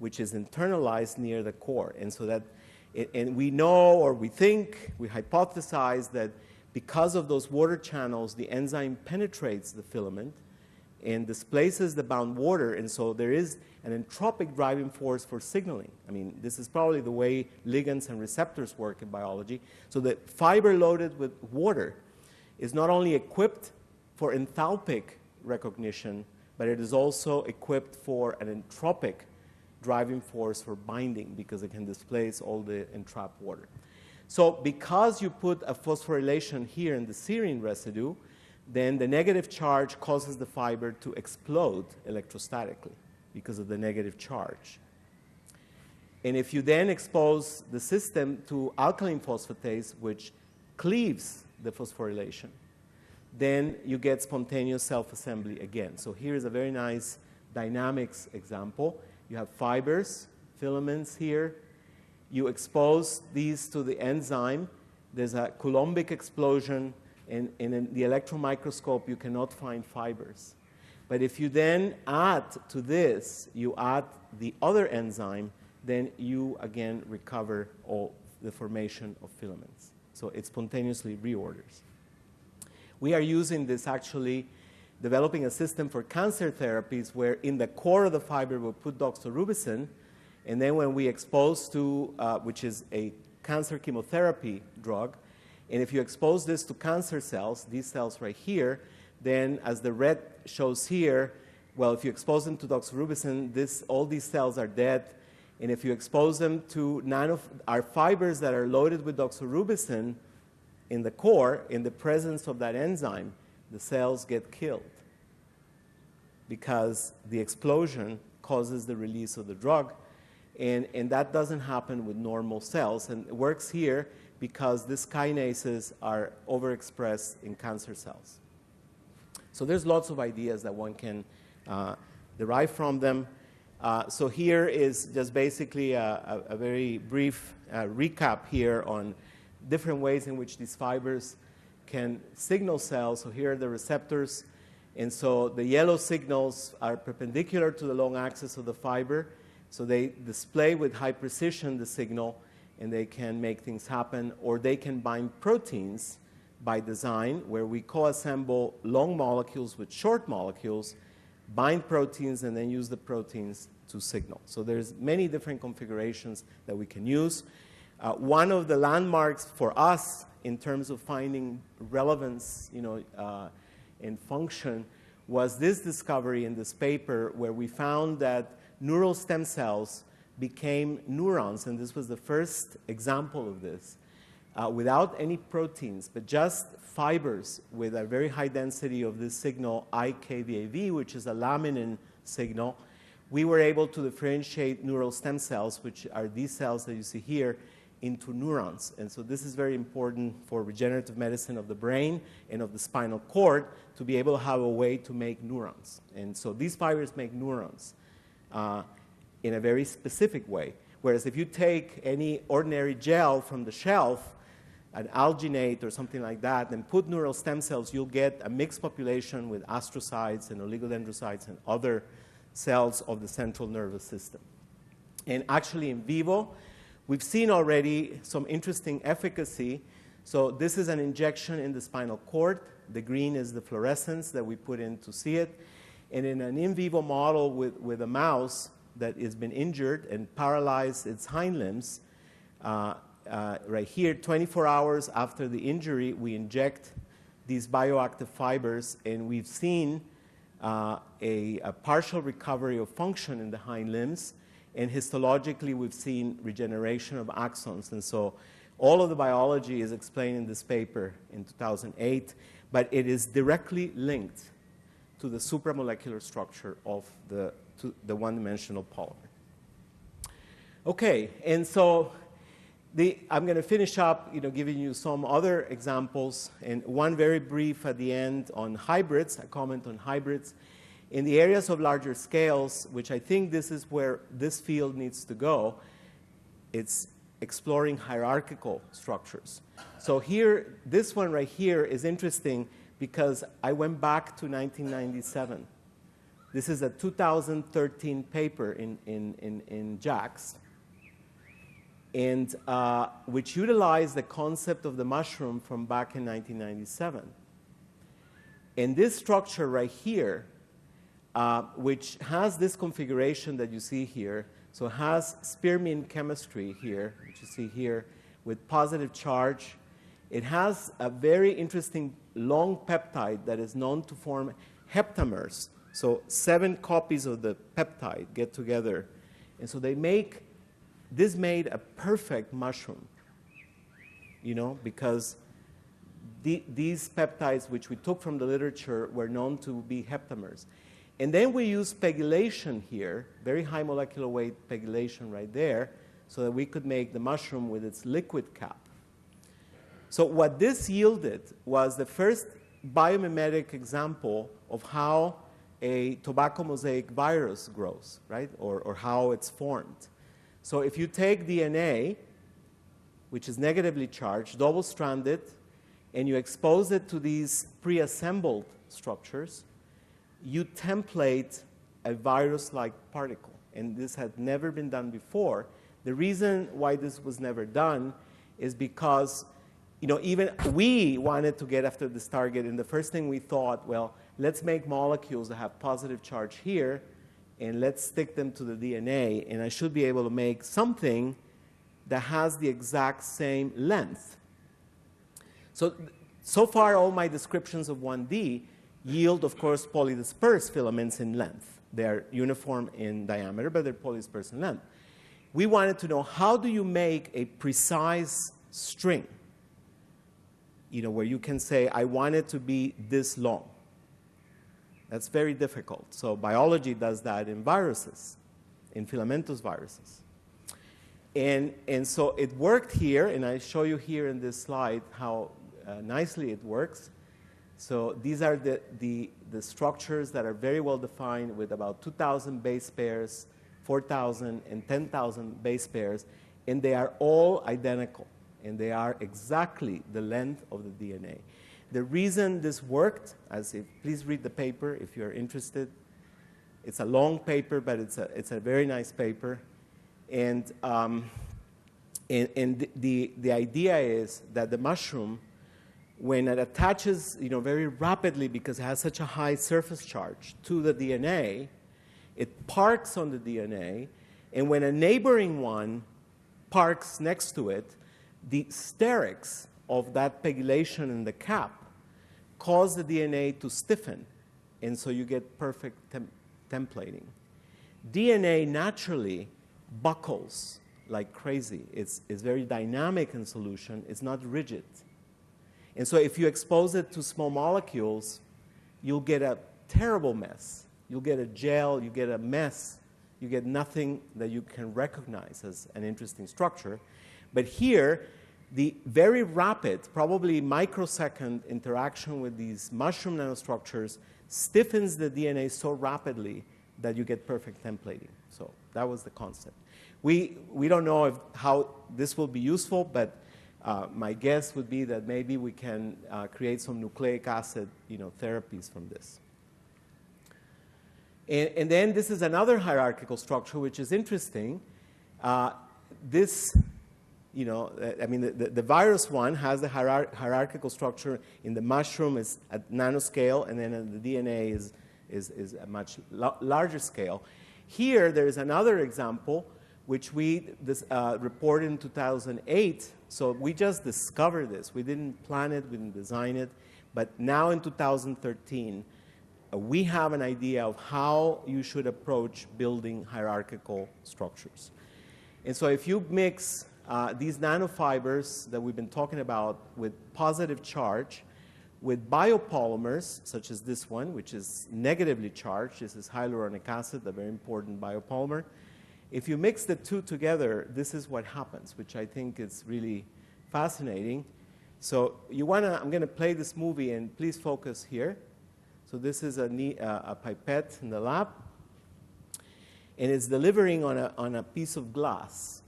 Speaker 6: which is internalized near the core. And so that, and we know, or we think, we hypothesize that because of those water channels, the enzyme penetrates the filament and displaces the bound water, and so there is an entropic driving force for signaling. I mean, this is probably the way ligands and receptors work in biology. So the fiber loaded with water is not only equipped for enthalpic recognition, but it is also equipped for an entropic driving force for binding because it can displace all the entrapped water. So because you put a phosphorylation here in the serine residue, then the negative charge causes the fiber to explode electrostatically because of the negative charge. And if you then expose the system to alkaline phosphatase, which cleaves the phosphorylation, then you get spontaneous self-assembly again. So here's a very nice dynamics example. You have fibers, filaments here. You expose these to the enzyme. There's a coulombic explosion, and in the electron microscope, you cannot find fibers. But if you then add to this, you add the other enzyme, then you again recover all the formation of filaments. So it spontaneously reorders. We are using this actually, developing a system for cancer therapies where in the core of the fiber we'll put doxorubicin, and then when we expose to, which is a cancer chemotherapy drug, and if you expose this to cancer cells, these cells right here, then as the red shows here, well, if you expose them to doxorubicin, all these cells are dead. And if you expose them to our fibers that are loaded with doxorubicin in the core, in the presence of that enzyme, the cells get killed because the explosion causes the release of the drug. And that doesn't happen with normal cells. And it works here because these kinases are overexpressed in cancer cells. So there's lots of ideas that one can derive from them. So here is just basically a very brief recap here on different ways in which these fibers can signal cells. So here are the receptors. And so the yellow signals are perpendicular to the long axis of the fiber. So they display with high precision the signal, and they can make things happen. Or they can bind proteins by design, where we co-assemble long molecules with short molecules, bind proteins, and then use the proteins to signal. So there's many different configurations that we can use. One of the landmarks for us in terms of finding relevance, and function was this discovery in this paper where we found that neural stem cells became neurons, and this was the first example of this. without any proteins, but just fibers with a very high density of this signal IKVAV, which is a laminin signal, we were able to differentiate neural stem cells, which are these cells that you see here, into neurons. And so this is very important for regenerative medicine of the brain and of the spinal cord to be able to have a way to make neurons. And so these fibers make neurons in a very specific way. Whereas if you take any ordinary gel from the shelf, an alginate or something like that, and put neural stem cells, you'll get a mixed population with astrocytes and oligodendrocytes and other cells of the central nervous system. And actually in vivo, we've seen already some interesting efficacy. So this is an injection in the spinal cord. The green is the fluorescence that we put in to see it. And in an in vivo model with a mouse that has been injured and paralyzed its hind limbs, right here, 24 hours after the injury, we inject these bioactive fibers, and we've seen a partial recovery of function in the hind limbs. And histologically, we've seen regeneration of axons. And so all of the biology is explained in this paper in 2008, but it is directly linked to the supramolecular structure of the one-dimensional polymer. Okay, and so I'm going to finish up, giving you some other examples, and one very brief at the end on hybrids, a comment on hybrids. In the areas of larger scales, which I think this is where this field needs to go, it's exploring hierarchical structures. So here, this one right here is interesting because I went back to 1997. This is a 2013 paper in JACS, and which utilized the concept of the mushroom from back in 1997. And this structure right here, which has this configuration that you see here, so it has spearmine chemistry here, which you see here, with positive charge. It has a very interesting long peptide that is known to form heptamers. So 7 copies of the peptide get together. And so this made a perfect mushroom, because these peptides, which we took from the literature, were known to be heptamers. And then we used pegylation here, very high molecular weight pegylation right there, so that we could make the mushroom with its liquid cap. So what this yielded was the first biomimetic example of how a tobacco mosaic virus grows, right, or how it's formed. So if you take DNA, which is negatively charged, double-stranded, and you expose it to these pre-assembled structures, you template a virus-like particle. And this had never been done before. The reason why this was never done is because even we wanted to get after this target, and the first thing we thought, well, let's make molecules that have positive charge here, and let's stick them to the DNA, and I should be able to make something that has the exact same length. So far, all my descriptions of 1D yield, of course, polydispersed filaments in length. They're uniform in diameter, but they're polydispersed in length. We wanted to know, how do you make a precise string, where you can say, I want it to be this long? That's very difficult. So biology does that in viruses, in filamentous viruses. And so it worked here, and I show you here in this slide how nicely it works. So these are the structures that are very well defined with about 2,000 base pairs, 4,000 and 10,000 base pairs, and they are all identical, and they are exactly the length of the DNA. The reason this worked, please read the paper if you're interested. It's a long paper, but it's a very nice paper. And the idea is that the mushroom, when it attaches very rapidly because it has such a high surface charge to the DNA, it parks on the DNA, and when a neighboring one parks next to it, the sterics of that pegylation in the cap cause the DNA to stiffen, and so you get perfect templating. DNA naturally buckles like crazy. It's very dynamic in solution. It's not rigid. And so if you expose it to small molecules, you'll get a terrible mess. You'll get a gel, you get a mess. You get nothing that you can recognize as an interesting structure. But here, the very rapid, probably microsecond interaction with these mushroom nanostructures stiffens the DNA so rapidly that you get perfect templating. So that was the concept. We don't know how this will be useful, but my guess would be that maybe we can create some nucleic acid therapies from this. And then this is another hierarchical structure, which is interesting. This, I mean, the virus one has the hierarchical structure in the mushroom is at nanoscale, and then the DNA is a much larger scale. Here, there is another example, which we reported in 2008. So we just discovered this. We didn't plan it, we didn't design it. But now in 2013, we have an idea of how you should approach building hierarchical structures. And so if you mix these nanofibers that we've been talking about with positive charge, with biopolymers, such as this one, which is negatively charged, this is hyaluronic acid, a very important biopolymer. If you mix the two together, this is what happens, which I think is really fascinating. So I'm going to play this movie, and please focus here. So this is a pipette in the lab, and it's delivering on a piece of glass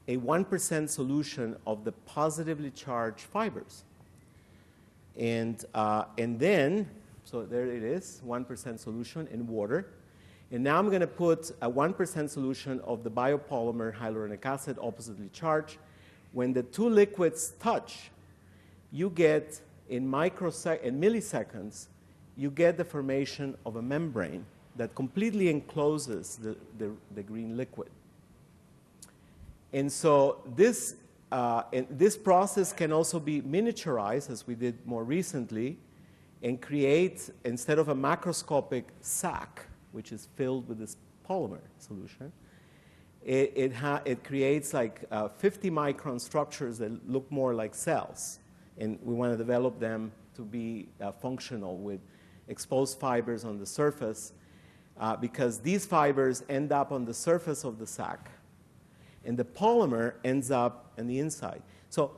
Speaker 6: a 1% solution of the positively charged fibers. And then, so there it is, 1% solution in water. And now I'm going to put a 1% solution of the biopolymer hyaluronic acid oppositely charged. When the two liquids touch, you get in milliseconds, you get the formation of a membrane that completely encloses the green liquid. And so this process can also be miniaturized, as we did more recently, and create, instead of a macroscopic sac, which is filled with this polymer solution, it creates like 50 micron structures that look more like cells. And we want to develop them to be functional with exposed fibers on the surface, because these fibers end up on the surface of the sac, and the polymer ends up on the inside. So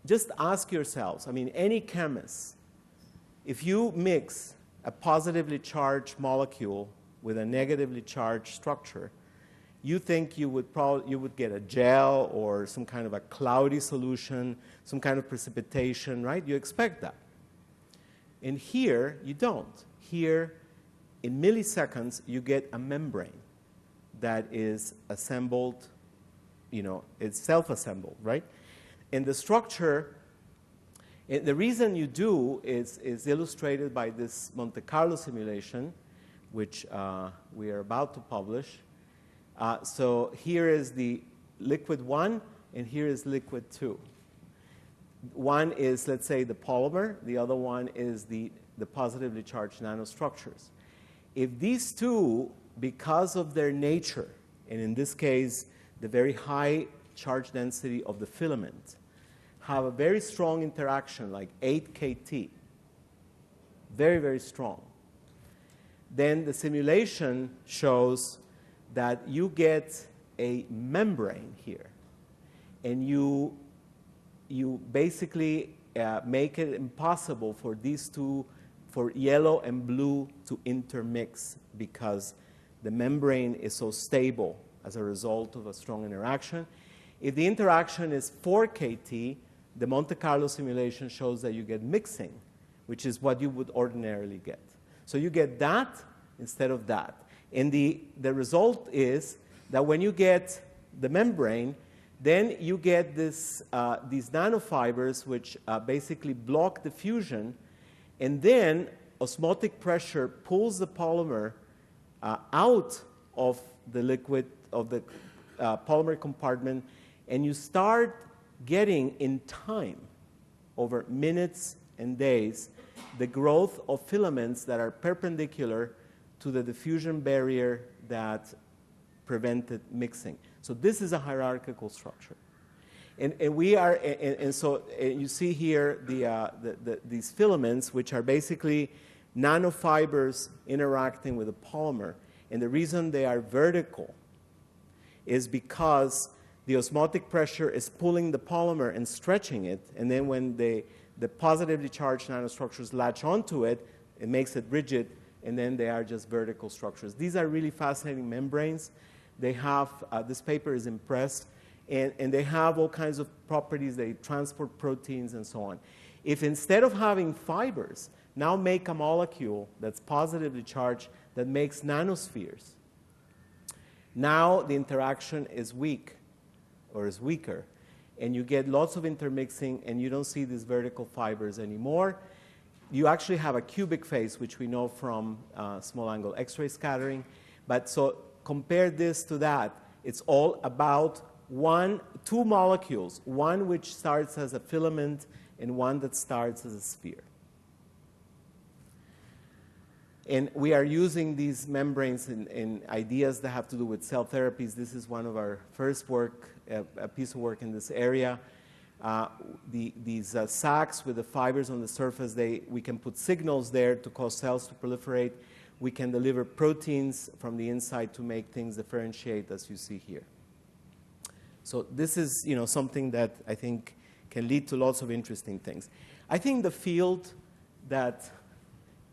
Speaker 6: just ask yourselves, I mean, any chemist, if you mix a positively charged molecule with a negatively charged structure, you think you would get a gel or some kind of a cloudy solution, some kind of precipitation, right? You expect that. And here, you don't. Here, in milliseconds, you get a membrane that is assembled, it's self-assembled, right? And the structure, the reason you do is illustrated by this Monte Carlo simulation, which we are about to publish. So here is the liquid 1, and here is liquid 2. One is, let's say, the polymer. The other one is the positively charged nanostructures. If these two, because of their nature, and in this case, the very high charge density of the filament, have a very strong interaction, like 8 kT, very, very strong, then the simulation shows that you get a membrane here, and you basically make it impossible for these two, for yellow and blue, to intermix, because the membrane is so stable as a result of a strong interaction. If the interaction is 4 kT, the Monte Carlo simulation shows that you get mixing, which is what you would ordinarily get. So you get that instead of that. And the result is that when you get the membrane, then you get these nanofibers which basically block the fusion, and then osmotic pressure pulls the polymer out of the liquid, of the polymer compartment, and you start getting in time, over minutes and days, the growth of filaments that are perpendicular to the diffusion barrier that prevented mixing. So this is a hierarchical structure. And we are, and so you see here these filaments, which are basically nanofibers interacting with a polymer. And the reason they are vertical is because the osmotic pressure is pulling the polymer and stretching it, and then when the positively charged nanostructures latch onto it, it makes it rigid, and then they are just vertical structures. These are really fascinating membranes. They have, this paper is impressed, and they have all kinds of properties. They transport proteins and so on. If instead of having fibers, now make a molecule that's positively charged that makes nanospheres, now the interaction is weak, or is weaker, and you get lots of intermixing, and you don't see these vertical fibers anymore. You actually have a cubic phase, which we know from small angle X-ray scattering. But so compare this to that. It's all about two molecules, one which starts as a filament and one that starts as a sphere. And we are using these membranes in ideas that have to do with cell therapies. This is one of our first work, a piece of work in this area. These sacs with the fibers on the surface, we can put signals there to cause cells to proliferate. We can deliver proteins from the inside to make things differentiate, as you see here. So this is, something that I think can lead to lots of interesting things. I think the field that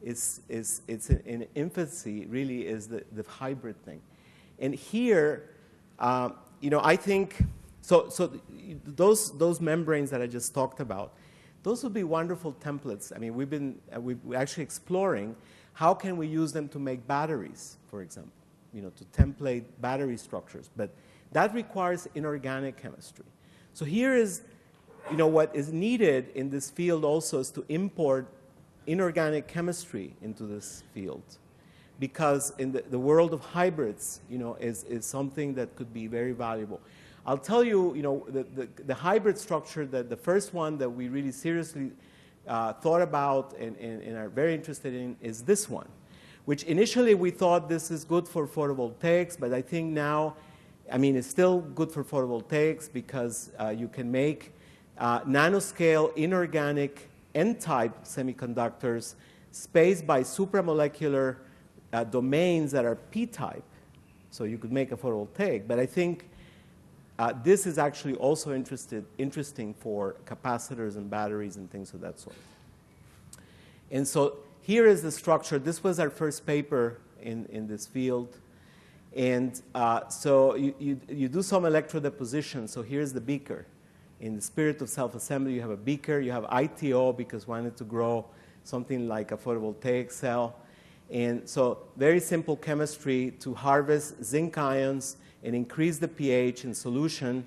Speaker 6: it's in infancy really is the hybrid thing. And here, I think, so those membranes that I just talked about, those would be wonderful templates. I mean, we're actually exploring how can we use them to make batteries, for example, to template battery structures. But that requires inorganic chemistry. So here is, what is needed in this field also is to import inorganic chemistry into this field, because in the world of hybrids, is something that could be very valuable. I'll tell you, the hybrid structure, that the first one that we really seriously thought about and are very interested in is this one, which initially we thought this is good for photovoltaics, but I think now, it's still good for photovoltaics because you can make nanoscale inorganic N-type semiconductors spaced by supramolecular domains that are P-type. So you could make a photovoltaic. But I think this is actually also interesting for capacitors and batteries and things of that sort. And so here is the structure. This was our first paper in this field. And so you do some electrodeposition. So here's the beaker. In the spirit of self-assembly, you have a beaker, you have ITO because we wanted to grow something like a photovoltaic cell. And so very simple chemistry to harvest zinc ions and increase the pH in solution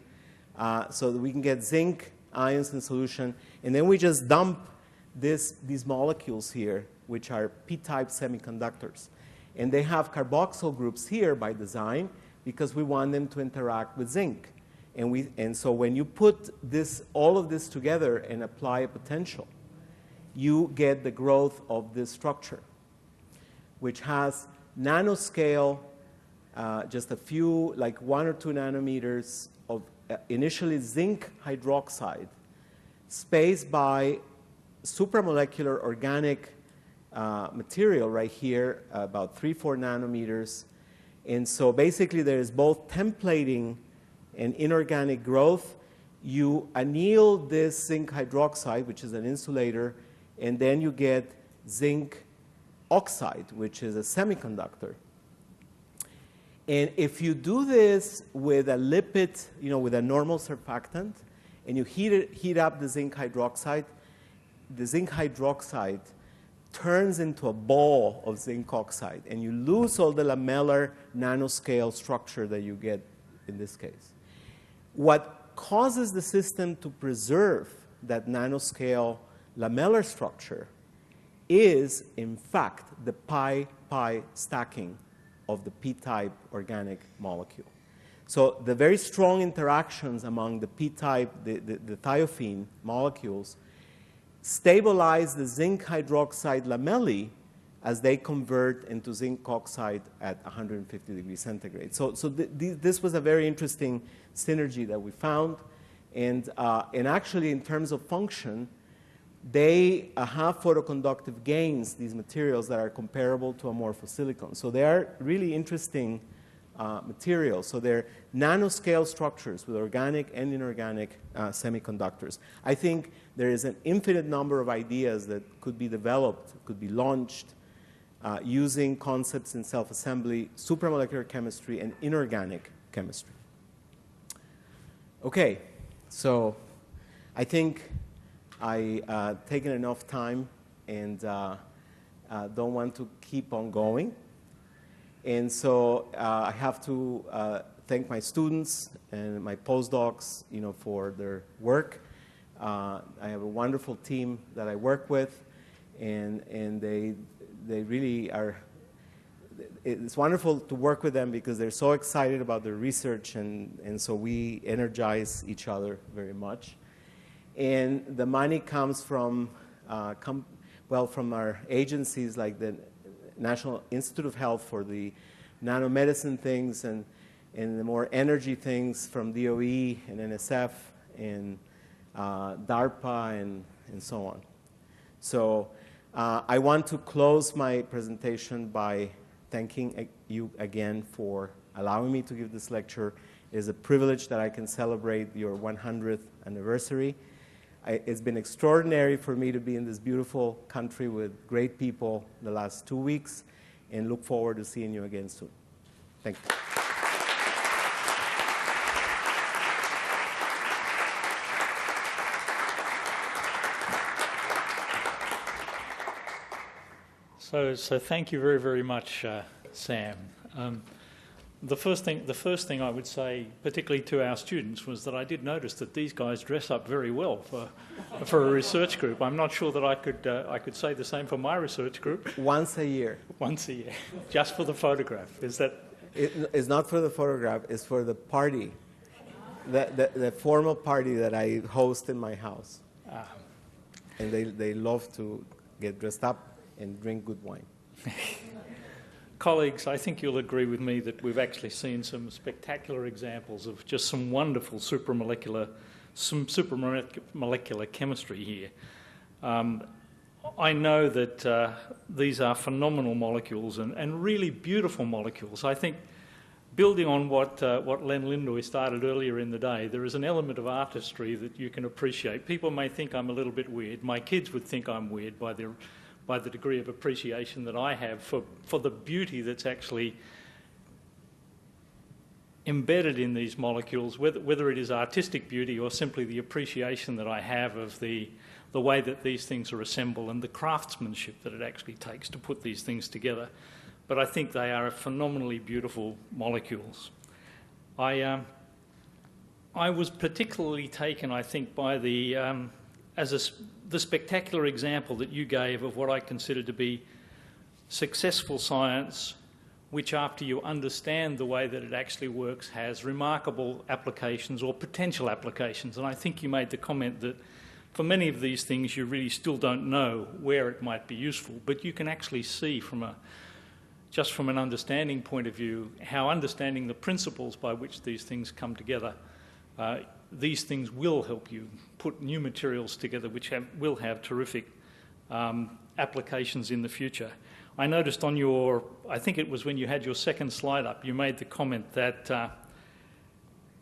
Speaker 6: so that we can get zinc ions in solution. And then we just dump these molecules here, which are P-type semiconductors. And they have carboxyl groups here by design because we want them to interact with zinc. And so when you put all of this together and apply a potential, you get the growth of this structure, which has nanoscale, just a few, like 1 or 2 nanometers of initially zinc hydroxide, spaced by supramolecular organic material right here, about 3-4 nanometers. And so basically there is both templating and inorganic growth. You anneal this zinc hydroxide, which is an insulator, and then you get zinc oxide, which is a semiconductor. And if you do this with a lipid, with a normal surfactant, and you heat up the zinc hydroxide turns into a ball of zinc oxide, and you lose all the lamellar nanoscale structure that you get in this case. What causes the system to preserve that nanoscale lamellar structure is, in fact, the pi-pi stacking of the P-type organic molecule. So the very strong interactions among the P-type, the thiophene molecules, stabilize the zinc hydroxide lamellae as they convert into zinc oxide at 150 degrees centigrade. So this was a very interesting synergy that we found. And actually, in terms of function, they have photoconductive gains, these materials, that are comparable to amorphous silicon. So they are really interesting materials. So they're nanoscale structures with organic and inorganic semiconductors. I think there is an infinite number of ideas that could be developed, could be launched, using concepts in self-assembly, supramolecular chemistry, and inorganic chemistry. Okay, so I think I've taken enough time and don't want to keep on going. And so I have to thank my students and my postdocs, for their work. I have a wonderful team that I work with, and they really are. It's wonderful to work with them because they're so excited about their research, and so we energize each other very much. And the money comes from, from our agencies like the National Institute of Health for the nanomedicine things and the more energy things from DOE and NSF and DARPA and so on. So I want to close my presentation by thanking you again for allowing me to give this lecture. It is a privilege that I can celebrate your 100th anniversary. It's been extraordinary for me to be in this beautiful country with great people the last 2 weeks, and look forward to seeing you again soon. Thank you.
Speaker 3: So thank you very, very much, Sam. The first thing I would say, particularly to our students, was that I did notice that these guys dress up very well for a research group. I'm not sure that I could say the same for my research group.
Speaker 6: Once a year.
Speaker 3: Once a year, just for the photograph. Is that?
Speaker 6: It's not for the photograph. It's for the party, the formal party that I host in my house. And they love to get dressed up and drink good wine.
Speaker 3: Colleagues, I think you'll agree with me that we've actually seen some spectacular examples of just some wonderful supramolecular chemistry here. I know that these are phenomenal molecules and really beautiful molecules. I think, building on what Len Lindoy started earlier in the day, there is an element of artistry that you can appreciate. People may think I'm a little bit weird. My kids would think I'm weird by the degree of appreciation that I have for the beauty that's actually embedded in these molecules, whether it is artistic beauty or simply the appreciation that I have of the way that these things are assembled and the craftsmanship that it actually takes to put these things together. But I think they are phenomenally beautiful molecules. I was particularly taken, I think, by the spectacular example that you gave of what I consider to be successful science, which, after you understand the way that it actually works, has remarkable applications or potential applications. And I think you made the comment that for many of these things you really still don't know where it might be useful, but you can actually see just from an understanding point of view how understanding the principles by which these things come together, these things will help you put new materials together which will have terrific applications in the future. I noticed on I think it was when you had your second slide up, you made the comment that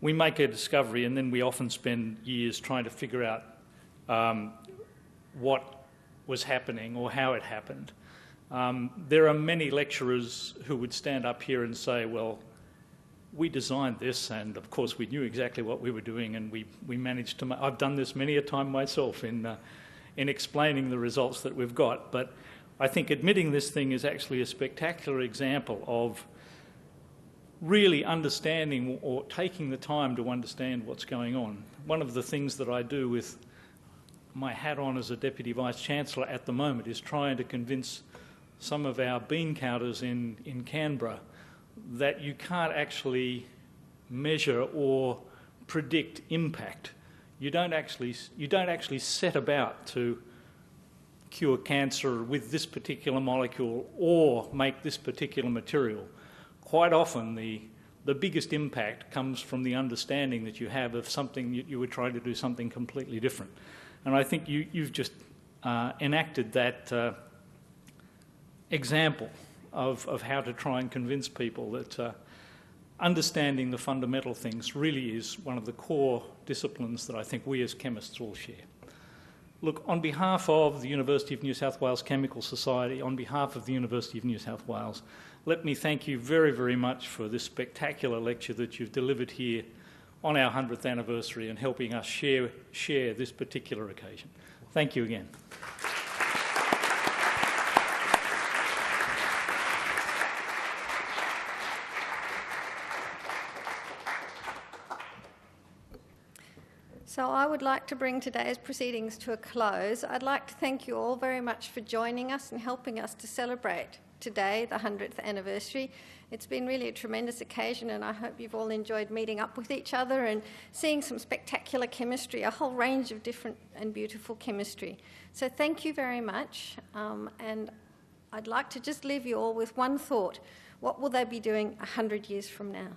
Speaker 3: we make a discovery and then we often spend years trying to figure out what was happening or how it happened. There are many lecturers who would stand up here and say, well, we designed this, and of course we knew exactly what we were doing, and we managed to. I've done this many a time myself in explaining the results that we've got. But I think admitting this thing is actually a spectacular example of really understanding or taking the time to understand what's going on. One of the things that I do with my hat on as a Deputy Vice-Chancellor at the moment is trying to convince some of our bean counters in Canberra that you can't actually measure or predict impact. You don't actually set about to cure cancer with this particular molecule or make this particular material. Quite often the biggest impact comes from the understanding that you have of something you were trying to do something completely different. And I think you've just enacted that example of how to try and convince people that understanding the fundamental things really is one of the core disciplines that I think we as chemists all share. Look, on behalf of the University of New South Wales Chemical Society, on behalf of the University of New South Wales, let me thank you very, very much for this spectacular lecture that you've delivered here on our 100th anniversary and helping us share this particular occasion. Thank you again.
Speaker 1: So I would like to bring today's proceedings to a close. I'd like to thank you all very much for joining us and helping us to celebrate today, the 100th anniversary. It's been really a tremendous occasion, and I hope you've all enjoyed meeting up with each other and seeing some spectacular chemistry, a whole range of different and beautiful chemistry. So thank you very much, and I'd like to just leave you all with one thought. What will they be doing 100 years from now?